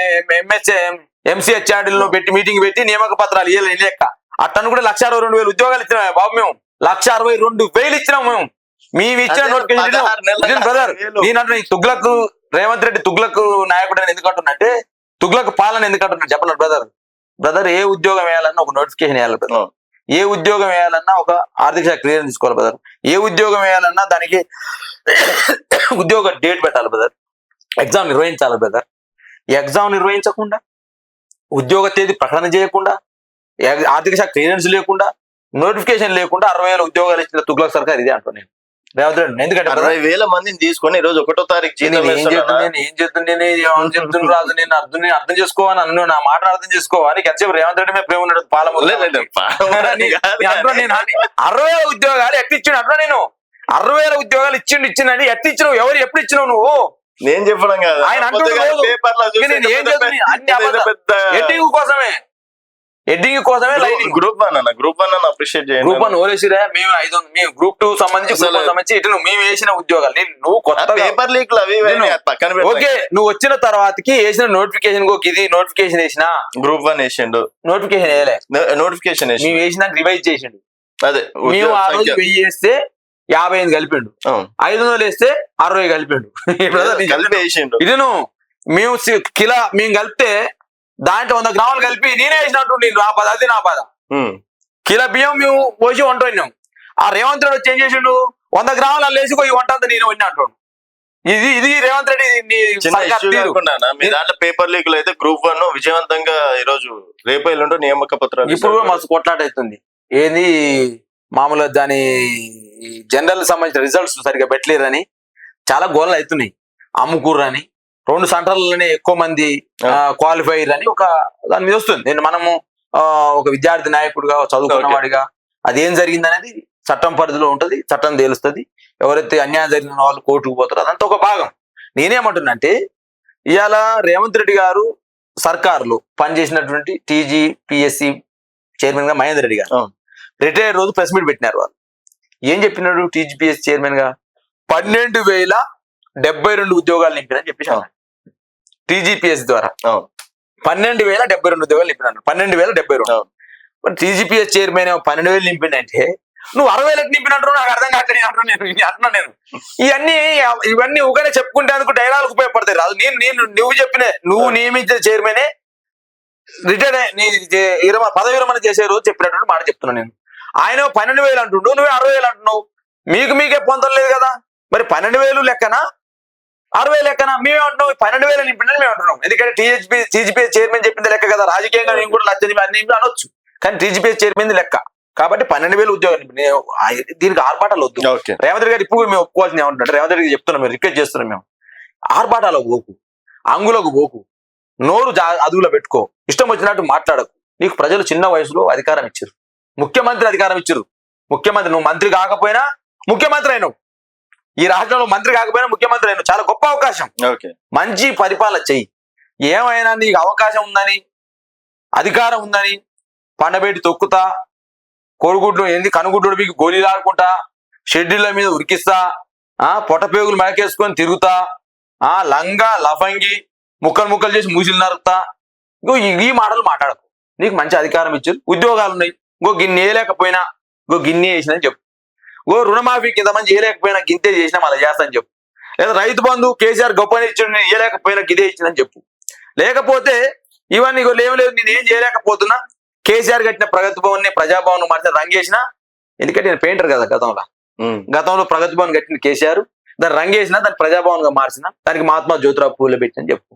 S2: ఎంసీహెచ్ఆర్డీలో పెట్టి మీటింగ్ పెట్టి నియామక పత్రాలు ఇవ్వలేదు. నీ లెక్క అట్టను కూడా 1,62,000 ఉద్యోగాలు ఇచ్చినా బాబు, మేము 1,62,000 ఇచ్చినాం. మేము ఇచ్చిన నోటిఫికేషన్ బ్రదర్. నేనంటే తుగ్లక్ రేవంత్ రెడ్డి తుగ్లక్ నాయకుడు అని ఎందుకు అంటున్నట్టే, తుగ్లక్ పాలన ఎందుకు అంటున్నాడు చెప్పలేదు బ్రదర్. ఏ ఉద్యోగం వేయాలన్నా ఒక నోటిఫికేషన్ వేయాలి బ్రదర్. ఏ ఉద్యోగం వేయాలన్నా ఒక ఆర్థిక శాఖ క్లియరెన్స్ తీసుకోవాలి బ్రదర్. ఏ ఉద్యోగం వేయాలన్నా దానికి ఉద్యోగ డేట్ పెట్టాలి బ్రదర్. ఎగ్జామ్ నిర్వహించాలి బ్రదర్. ఎగ్జామ్ నిర్వహించకుండా, ఉద్యోగ తేదీ ప్రకటన చేయకుండా, ఆర్థిక శాఖ క్లియరెన్స్ లేకుండా, నోటిఫికేషన్ లేకుండా 60,000 ఉద్యోగాలు ఇచ్చిన తుగ్లక్ సర్కార్ ఇదే అంటున్నాను నేను. రేవంత్ రెడ్డి ఎందుకంటే
S1: 60,000 మందిని తీసుకొని ఈ రోజు 1వ తారీఖు
S2: ఏం చెప్తున్నా రాజు, నేను అర్థం చేసుకోవాలి, నన్ను నా మాట అర్థం చేసుకోవాలి. ఎంతసేపు రేవంత్ రెడ్డి మీద ప్రేమ ఉన్నాడు, 60,000 ఉద్యోగాలు ఎట్టిచ్చిండు అంటున్నా నేను. 60,000 ఉద్యోగాలు ఇచ్చిండని ఎట్టిచ్చినావు, ఎవరు ఎప్పుడు ఇచ్చినావు నువ్వు?
S1: నేను చెప్పడం కాదు,
S2: ఆయన అంటున్నాడు ఎడ్డింగ్ కోసమే
S1: గ్రూప్ 1 అప్రిషియేట్ చేయండి.
S2: గ్రూప్ 1 ఓలేసిరా, మేము గ్రూప్ 2 సంబంధించి ఇటు మేము వేసిన ఉద్యోగాలు నువ్వు కొత్త
S1: పేపర్ లీక్ పక్కన
S2: ఓకే. నువ్వు వచ్చిన తర్వాతకి వేసిన నోటిఫికేషన్ ఇది నోటిఫికేషన్ వేసిన
S1: గ్రూప్ 1 వేసిండు,
S2: నోటిఫికేషన్ వేయలే,
S1: నోటిఫికేషన్
S2: మేము వేసిన రివైజ్ చేసిండు.
S1: అదే
S2: మేము ఆ రోజు 1000 వేస్తే 58 కలిపిండు, 500 వేస్తే 60 కలిపిండు. ఇది మేము మేము కలిపితే దాంట్లో 100 గ్రాములు కలిపి నేనే వేసినట్టు నేను అది నా బాధ. కిలో బియ్యం మేము పోసి వంట వండినాం. ఆ రేవంత్ రెడ్డి వచ్చి ఏం చేసిండు, 100 గ్రాములు అల్లు వేసి పోయి వంట అంతా నేను వండి అంటాడు. ఇది రేవంత్ రెడ్డి
S1: పేపర్ లీక్ అయితే గ్రూప్ 1 విజయవంతంగా ఈ రోజు రేపు ఎల్లుండో నియామక పత్రాలు.
S2: ఇప్పుడు మస్తు కొట్లాట అవుతుంది. ఏది మామూలుగా దాని జనరల్ సంబంధించిన రిజల్ట్స్ సరిగ్గా పెట్టలేరని చాలా గోళ్ళు అవుతున్నాయి. అమ్ముకూరని 2 సెంటర్లలోనే ఎక్కువ మంది క్వాలిఫైర్ అని ఒక దాని మీద వస్తుంది. మనము ఒక విద్యార్థి నాయకుడిగా, చదువుకున్న వాడిగా అదేం జరిగింది అనేది చట్టం పరిధిలో ఉంటది, చట్టం తేలుస్తుంది. ఎవరైతే అన్యాయం జరిగిన వాళ్ళు కోర్టుకు పోతారో అదంతా ఒక భాగం. నేనేమంటున్నా అంటే ఇవాళ రేవంత్ రెడ్డి గారు సర్కారులో పనిచేసినటువంటి టీజీపీఎస్సీ చైర్మన్ గా మహేందర్ రెడ్డి గారు రిటైర్ రోజు ప్రెస్ మీట్ పెట్టినారు. వాళ్ళు ఏం చెప్పినాడు, టీజీపీఎస్సీ చైర్మన్ గా 12,072 ఉద్యోగాలు నింపినని చెప్పేసి టీజీపీఎస్ ద్వారా 12,072 ఉద్యోగాలు నింపినాడు. 12,072. టీజీపీఎస్ చైర్మన్ 12,000 నింపిందంటే నువ్వు 60,000 నింపినట్టు నాకు అర్థం కావట్లేదు అంటున్నా నేను. ఇవన్నీ ఊగానే చెప్పుకుంటే అందుకు డైలాగ్ ఉపయోగపడతాయి రాదు. నువ్వు నియమించిన చైర్మనే రిటైర్డ్ పదవి విరమణ చేసే రోజు చెప్పినట్టు మాట చెప్తున్నా నేను. ఆయన 12,000 అంటుండు, నువ్వు 60,000 అంటున్నావు. మీకే పొందడం లేదు కదా. మరి 12,000 లెక్కనా 60,000 లెక్కనా? మేమే అంటున్నాం 12,000 నింపిందని మేము అంటున్నాం. ఎందుకంటే టీజీపీఎస్ చైర్మన్ చెప్పింది లెక్క కదా. రాజకీయంగా నేను కూడా 1,00,000 అనొచ్చు, కానీ టీజీపీఎస్ చైర్మన్ లెక్క కాబట్టి 12,000 ఉద్యోగాలు. దీనికి ఆర్భాటాలు వద్దు. రేవంత్ రెడ్డి గారు ఇప్పుడు మేము ఒప్పుకోవాల్సింది ఏమంటున్నారు, రేవంత్ రెడ్డి చెప్తున్నాం, మేము రిక్వెస్ట్ చేస్తున్నాం, మేము ఆర్భాటాలకు పోకు, అంగులకు పోకు, నోరు అదుగులో పెట్టుకో, ఇష్టం వచ్చినట్టు మాట్లాడకు. నీకు ప్రజలు చిన్న వయసులో అధికారం ఇచ్చారు, ముఖ్యమంత్రి అధికారం ఇచ్చారు. ముఖ్యమంత్రి నువ్వు మంత్రి కాకపోయినా ముఖ్యమంత్రి అయినావు, ఈ రాష్ట్రంలో మంత్రి కాకపోయినా ముఖ్యమంత్రి అయినావు. చాలా గొప్ప అవకాశం. మంచి పరిపాలన చెయ్యి. ఏమైనా నీకు అవకాశం ఉందని, అధికారం ఉందని పండబెట్టి తొక్కుతా, కోడిగుడ్లు ఏంది కనుగుడ్లు మీకు గోళీలు ఆడుకుంటా, షెడ్యూళ్ళ మీద ఉరికిస్తా, పొట్టపేగులు మెడకేసుకొని తిరుగుతా, లంగా లఫంగి ముక్కలు చేసి మూసిలు నరుకుతా, ఈ మాటలు మాట్లాడకు. నీకు మంచి అధికారం ఇచ్చారు, ఉద్యోగాలు ఉన్నాయి, గిన్నె వేయలేకపోయినా గిన్నె వేసినని చెప్పు. రుణమాఫీ కింద మంది వేయలేకపోయినా గింతే చేసినా మళ్ళీ చేస్తానని చెప్పు. లేదా రైతు బంధు కేసీఆర్ గొప్పని ఇచ్చాడు, నేను వేయలేకపోయినా గిదే ఇచ్చిందని చెప్పు. లేకపోతే ఇవన్నీ లేవలేదు, నేను ఏం చేయలేకపోతున్నా, కేసీఆర్ కట్టిన ప్రగతి భవన్ ని ప్రజాభవన్ మార్చిన రంగేసిన. ఎందుకంటే నేను పెయింటర్ కదా, గతంలో ప్రగతి భవన్ కట్టిన కేసీఆర్, దాన్ని రంగేసిన దాన్ని ప్రజాభవన్ గా మార్చిన దానికి మహాత్మా జ్యోతిరావు పూలే పెట్టిన చెప్పు.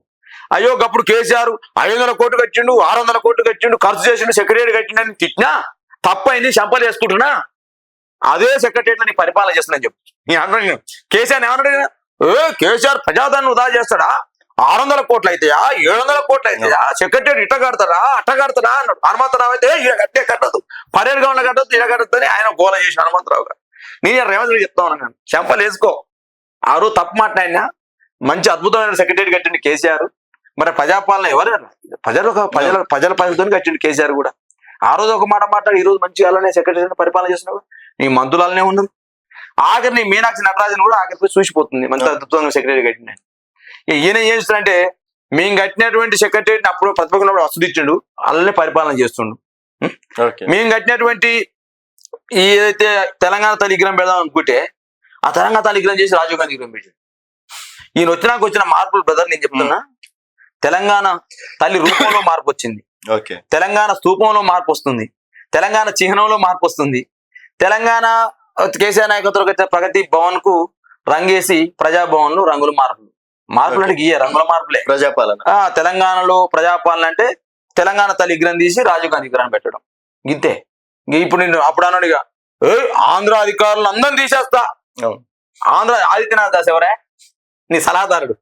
S2: అయ్యో గప్పుడు కేసీఆర్ 500 కోట్లు కట్టిండు, 600 కోట్లు కట్టిండు, ఖర్చు చేసిండు, సెక్రటరీ కట్టిండని తిట్టినా తప్పైంది, చంపలు వేసుకుంటున్నా, అదే సెక్రటరీలో నీ పరిపాలన చేస్తున్నాను చెప్పు. నీ అంటున్నా కేసీఆర్ ఏమన్నాడు? కేసీఆర్ ప్రజాదాన్ని వృధా చేస్తాడా, 600 కోట్లు అయితాయా, 700 కోట్లు అయితాయా, సెక్రటరీ ఇట్ట కడతాడా అట్ట కడతాడా అన్నాడు. హనుమంతరావు అయితే ఈడ కట్టే కట్టదు, పరేడ్ గౌండ్ కట్టదు, ఈడ కట్టద్దని ఆయన గోల చేసి హనుమంతరావు గారు. నేను రేవంత్ రెడ్డి చెప్తా ఉన్నాను, చెంపలు వేసుకో. ఆ రోజు తప్పు మాట్లాడినా మంచి అద్భుతమైన సెక్రటరీ కట్టిండు కేసీఆర్. మరి ప్రజాపాలన ఎవరు? ప్రజల పరిధితో కట్టిండు కేసీఆర్ కూడా. ఆ రోజు ఒక మాట మాట్లాడి ఈ రోజు మంచిగా అలానే సెక్రటరీ పరిపాలన చేస్తున్నావు. నీ మంత్రులనే ఉన్నారు. ఆఖరి నీ మీనాక్షి నటరాజన్ కూడా ఆఖరికి చూసిపోతుంది మంచి అద్భుతంగా సెక్రటరీ కట్టిండు. ఈయన ఏం చేస్తాడంటే మేము కట్టినటువంటి సెక్రటరీని అప్పుడు ప్రతిపక్షంలో ఆస్వాదించుండు, అలానే పరిపాలన చేస్తుండు. మేము కట్టినటువంటి ఈ ఏదైతే తెలంగాణ తల్లి విగ్రహం పెడదాం అనుకుంటే ఆ తెలంగాణ తల్లి విగ్రహం చేసి రాజీవ్ గాంధీ విగ్రహం పెట్టాడు. ఈయన వచ్చిన మార్పులు బ్రదర్ నేను చెప్తున్నా, తెలంగాణ తల్లి రూపంలో మార్పు వచ్చింది, తెలంగాణ స్తూపంలో మార్పు వస్తుంది, తెలంగాణ చిహ్నంలో మార్పు వస్తుంది. తెలంగాణ కేసీఆర్ నాయకత్వంలో వచ్చిన ప్రగతి భవన్ కు రంగేసి ప్రజాభవన్ లో రంగుల మార్పులు అంటే గీయ రంగుల మార్పులే
S1: ప్రజాపాలన.
S2: తెలంగాణలో ప్రజాపాలన అంటే తెలంగాణ తల్లి విగ్రహం తీసి రాజీవ్ గాంధీ విగ్రహం పెట్టడం గింతే. ఇప్పుడు నేను అప్పుడు అన్నాడుగా ఆంధ్ర అధికారులు అందరిని తీసేస్తా. ఆంధ్ర ఆదిత్యనాథ్ దాస్ ఎవరే నీ సలహాదారుడు?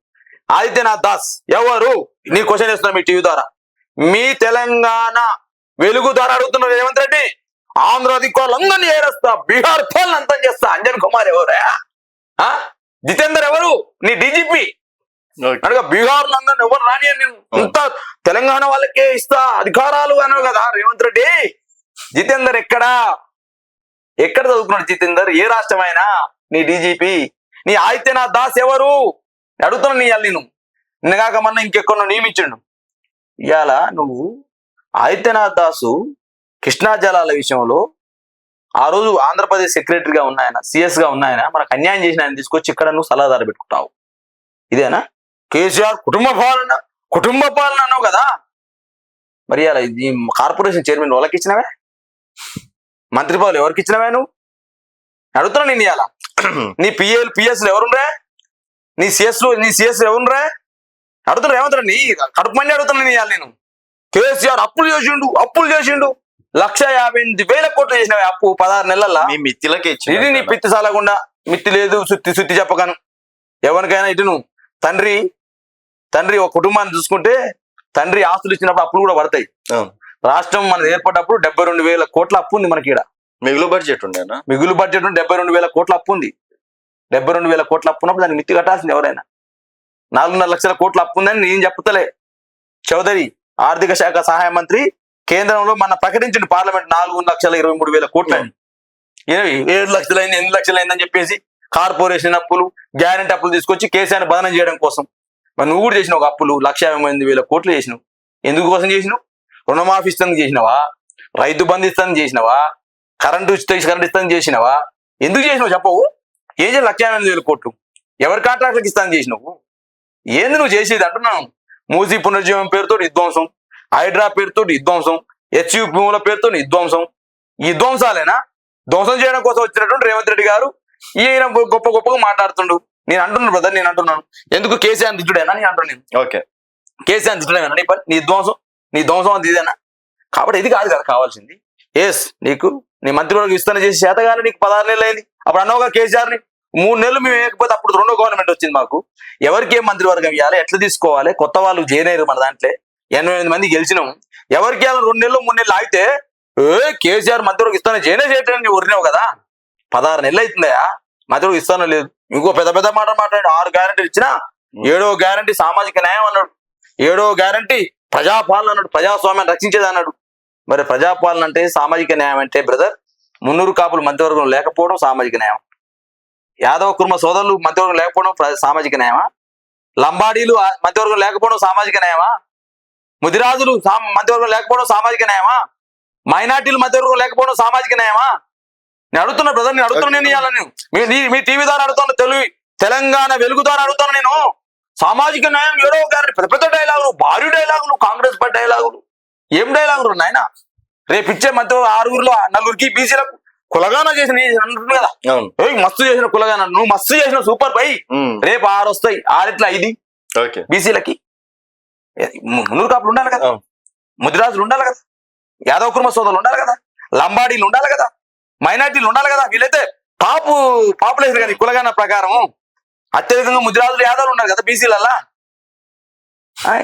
S2: ఆదిత్యనాథ్ దాస్ ఎవరు? నీ క్వశ్చన్ వేస్తున్నా మీ టీవీ ద్వారా, మీ తెలంగాణ వెలుగు ద్వారా అడుగుతున్నారు రేవంత్ రెడ్డి. ఆంధ్ర అధికారులు అందరినీ ఏరేస్తా, బీహార్ పాలన అంతం చేస్తా. అంజన్ కుమార్ ఎవరే? జితేందర్ ఎవరు? నీ డీజీపీ అనగా బీహార్ అందరిని ఎవరు రాని అని ఇంత తెలంగాణ వాళ్ళకే ఇస్తా అధికారాలు అన్నావు కదా రేవంత్ రెడ్డి. జితేందర్ ఎక్కడ చదువుకున్నాడు జితేందర్? ఏ రాష్ట్రమైనా నీ డీజీపీ? నీ ఆదిత్యనాథ్ దాస్ ఎవరు అడుగుతున్నా. నీ అల్లి నువ్వు నిన్నగాక మొన్న ఇంకెక్కడో నియమించండు. ఇవాళ నువ్వు ఆదిత్యనాథ్ దాసు కృష్ణా జలాల విషయంలో ఆ రోజు ఆంధ్రప్రదేశ్ సెక్రటరీగా ఉన్నాయన, సిఎస్ గా ఉన్నాయన, మనకు అన్యాయం చేసిన ఆయన తీసుకొచ్చి ఇక్కడ నువ్వు సలహాదారు పెట్టుకుంటావు. ఇదేనా కేసీఆర్ కుటుంబ పాలన అన్నావు కదా? మరి అలా ఈ కార్పొరేషన్ చైర్మన్ వాళ్ళకి ఇచ్చినవే, మంత్రి పదవులు ఎవరికి ఇచ్చినవే నువ్వు అడుగుతున్నా. నేను ఇవాళ నీ పిఎస్లు ఎవరుండ్రా? నీ సిఎస్ ఎవరుండ్రా అడుగుతున్నా. ఏమంటారా నీ కడుపు మంది అడుగుతున్నా. నేను ఇవాళ నేను కేసీఆర్ అప్పులు చేసిండు 1,58,000 కోట్లు చేసినవే అప్పు 16 నెలల్లో. ఇది నీ పిత్తి సాలకుండా మిత్తి లేదు సుత్తి చెప్పగాను. ఎవరికైనా ఇటు నువ్వు తండ్రి ఒక కుటుంబాన్ని చూసుకుంటే తండ్రి ఆస్తులు ఇచ్చినప్పుడు అప్పులు కూడా పడతాయి. రాష్ట్రం మనది ఏర్పడ్డప్పుడు 72,000 కోట్ల అప్పు ఉంది మనకి. ఇక్కడ మిగులు బడ్జెట్ 72,000 కోట్ల అప్పు ఉంది. 72,000 కోట్ల అప్పు ఉన్నప్పుడు దాన్ని మిత్తి కట్టాల్సింది ఎవరైనా. 4.5 లక్షల కోట్ల అప్పు ఉందని నేను చెప్తలే. చౌదరి ఆర్థిక శాఖ సహాయ మంత్రి కేంద్రంలో మన ప్రకటించిన పార్లమెంట్ 4,23,000 కోట్లని. 7 లక్షలైంది 8 లక్షలైందని చెప్పేసి కార్పొరేషన్ అప్పులు, గ్యారెంటీ అప్పులు తీసుకొచ్చి కేసీఆర్ బదనం చేయడం కోసం. మరి నువ్వు కూడా చేసినావు అప్పులు 1,58,000 కోట్లు చేసినావు. ఎందుకు కోసం చేసినావు? రుణమాఫీ ఇస్తాను చేసినావా? రైతు బంధు ఇస్తాను చేసినావా? కరెంటు ఇస్తాను చేసినావా? ఎందుకు చేసినావు చెప్పవు? ఏం చేయాలి 1,58,000 కోట్లు? ఎవరి కాంట్రాక్ట్లకు ఇస్తాను చేసినావు? ఏంది నువ్వు చేసేది అంటున్నాను. మూసీ పునర్జీవం పేరుతో విధ్వంసం, హైడ్రా పేరుతో విధ్వంసం, హెచ్యూ భూముల పేరుతో విధ్వంసం. ఈ ధ్వంసాలేనా? ధ్వంసం చేయడం కోసం వచ్చినటువంటి రేవంత్ రెడ్డి గారు ఈయన గొప్పగా మాట్లాడుతుండు. నేను అంటున్నాను బ్రదర్, నేను అంటున్నాను ఎందుకు కేసీఆర్ తిట్టుడేనా? నేను అంటున్నాను ఓకే కేసీఆర్ తిట్టుడేనా నీ పని? నీ ధ్వంసం అంత ఇదేనా? కాబట్టి ఇది కాదు కదా కావాల్సింది. నీకు నీ మంత్రివర్గం విస్తరణ చేసి చేతగానే నీకు 16 నెలలు అయింది. అప్పుడు అన్నోగా కేసీఆర్ని 3 నెలలు మేము వేయకపోతే అప్పుడు 2వ గవర్నమెంట్ వచ్చింది మాకు. ఎవరికి ఏం మంత్రివర్గం ఇవ్వాలి, ఎట్లా తీసుకోవాలి? కొత్త వాళ్ళు చేయలేరు మన దాంట్లో. 88 మంది గెలిచినాం. ఎవరికి 2 నెలలు 3 నెలలు ఆగితే కేసీఆర్ మంత్రివర్గం ఇస్తాను చేయడానికి ఊరినావు కదా. 16 నెలలు అవుతుందా మంత్రివర్గం ఇస్తానో లేదు. ఇంకో పెద్ద మాట మాట్లాడు. 6 గ్యారెంటీలు ఇచ్చినా 7వ గ్యారెంటీ సామాజిక న్యాయం అన్నాడు, 7వ గ్యారెంటీ ప్రజాపాలన అన్నాడు, ప్రజాస్వామ్యాన్ని రక్షించేది అన్నాడు. మరి ప్రజాపాలన అంటే సామాజిక న్యాయం అంటే బ్రదర్, మున్నూరు కాపులు మంత్రివర్గం లేకపోవడం సామాజిక న్యాయం, యాదవ కుర్మ సోదరులు మంత్రివర్గం లేకపోవడం సామాజిక న్యాయమా, లంబాడీలు మంత్రివర్గం లేకపోవడం సామాజిక న్యాయమా, ముదిరాజులు మంత్రివర్గం లేకపోవడం సామాజిక న్యాయమా, మైనార్టీలు మంత్రివర్గం లేకపోవడం సామాజిక న్యాయమా? నేను అడుగుతున్నా బ్రదర్, నేను అడుగుతున్నా. నేను ఇవ్వాలని మీ టీవీ ద్వారా అడుగుతున్నా, తెలంగాణ వెలుగు ద్వారా అడుగుతున్నా. నేను సామాజిక న్యాయం 7వ గ్యారెంటీ పెద్ద డైలాగులు, భారీ డైలాగులు, కాంగ్రెస్ పార్టీ డైలాగులు. ఏం డైలాగులు నాయన? రేపు ఇచ్చే మంత్రి 6 4 బీసీలకు కులగాన చేసిన అంటున్నాడు కదా,
S1: అవును.
S2: ఏయ్ మస్తు చేసిన కులగాన, నువ్వు మస్తు చేసిన సూపర్ బై, రేపు 6 వస్తాయి, 6 5
S1: ఓకే.
S2: బీసీలకి. మున్నూరు కాపులు ఉండాలి కదా,
S1: అవును.
S2: ముదిరాజులు ఉండాలి కదా, యాదవ కుర్మ సోదరులు ఉండాలి కదా, లంబాడీలు ఉండాలి కదా, మైనార్టీలు ఉండాలి కదా. వీళ్ళైతే పాపులేషన్ కదా ఈ కులగాన ప్రకారం. అత్యధికంగా ముదిరాజులు యాదవులు ఉన్నారు కదా బీసీలల్లా,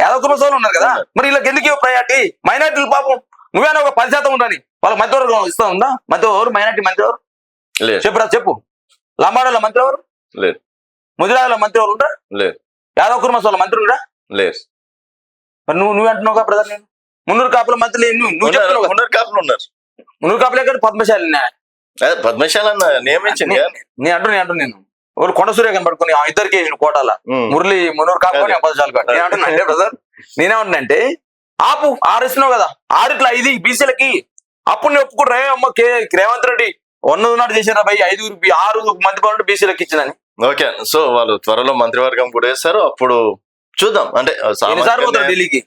S2: యాదవ కుర్మ సోదరులు ఉన్నారు కదా. మరి వీళ్ళకి ఎందుకు ప్రయారిటీ? మైనార్టీలు పాపం నువ్వేనా ఒక 10% ఉండని వాళ్ళకి మంత్రివర్గం ఇస్తా ఉందా? మంత్రి ఎవరు? మైనార్టీ మంత్రి ఎవరు
S1: లేదు.
S2: చెప్పురా చెప్పు. లంబాడీల మంత్రి ఎవరు?
S1: లేదు.
S2: ముదిరాజుల మంత్రి ఎవరు ఉంటారు?
S1: లేదు.
S2: యాదవ కుర్మ సోదరుల మంత్రి కూడా
S1: లేదు.
S2: మరి నువ్వు అంటున్నావు కదా బ్రదర్, నేను మున్నూరు కాపుల మంత్రులు నువ్వు చెప్తున్నావు కదా.
S1: మున్నూరు కాపులు ఉన్నారు.
S2: మున్నూరు కాపులు ఎక్కడ? పద్మశాలి
S1: అదే పద్మశాల నియమించింది కదా.
S2: నేను ఒకరు కొండ సూర్య కనబడుకుని ఆ ఇద్దరికి వేసిన కోటాల మురళి మున్నూరు కాపుకొని పద్మశాలి కాదు. నేను అంటున్నా అంటే బ్రదర్, నేనేమంటున్నా ఆపు 6 ఇస్తున్నావు కదా, 6 5 బీసీలకి. అప్పుడు నేను ఒప్పుకుంటా, అమ్మ రేవంత్ రెడ్డి ఉన్నది చేశారా భయ్, 6 మంది పనులు బీసీలకి ఇచ్చిందని.
S1: ఓకే. సో వాళ్ళు త్వరలో మంత్రివర్గం కూడా వేస్తారు. అప్పుడు చూద్దాం. అంటే
S2: ఎన్నిసార్లు పోతారు ఢిల్లీకి?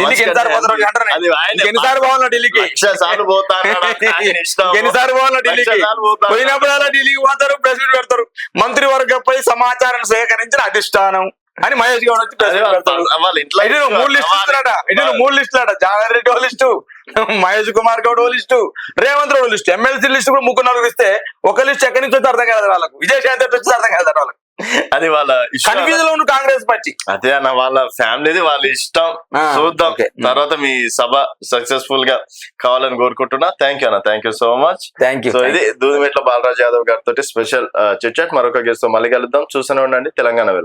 S2: ఎన్నిసార్లు పోతారు ఢిల్లీకి?
S1: సార్లు
S2: ఎన్నిసార్లు పోవాలా ఢిల్లీకి? పోయినప్పుడు ఢిల్లీకి పోతారు, ప్రెస్ మీట్ పెడతారు. మంత్రివర్గంపై సమాచారం సేకరించిన అధిష్టానం అని మహేష్ గౌడ్ వచ్చి ప్రెస్ మీట్ పెడతారు. ఇటు 3 లిస్టులు ఇస్తున్నాడ, ఇటు 3 లిస్టులు జగన్ రెడ్డి ఓ లిస్టు, మహేష్ కుమార్ గౌడ్ ఓ list, Revanth Reddy list, MLC list కూడా 3 ఇస్తే ఒక లిస్ట్ ఎక్కడి నుంచి వచ్చి అర్థం కాదు వాళ్ళకు, విజయశాంతి వచ్చి అర్థం కాదు వాళ్ళకి.
S1: అది వాళ్ళ
S2: కన్ఫ్యూజన్ లో కాంగ్రెస్ పార్టీ.
S1: అదే అన్న, వాళ్ళ ఫ్యామిలీది వాళ్ళ ఇష్టం. చూద్దాం తర్వాత మీ సభ సక్సెస్ఫుల్ గా కావాలని కోరుకుంటున్నా. థ్యాంక్ యూ అన్న, thank you so much.
S2: Thank you.
S1: So ఇది దూదిమెట్ల బాలరాజ్ యాదవ్ గారితో స్పెషల్ చిట్ చాట్. మరొక గెస్ట్ తో మళ్ళీ కలుద్దాం. చూస్తూనే ఉండండి తెలంగాణ.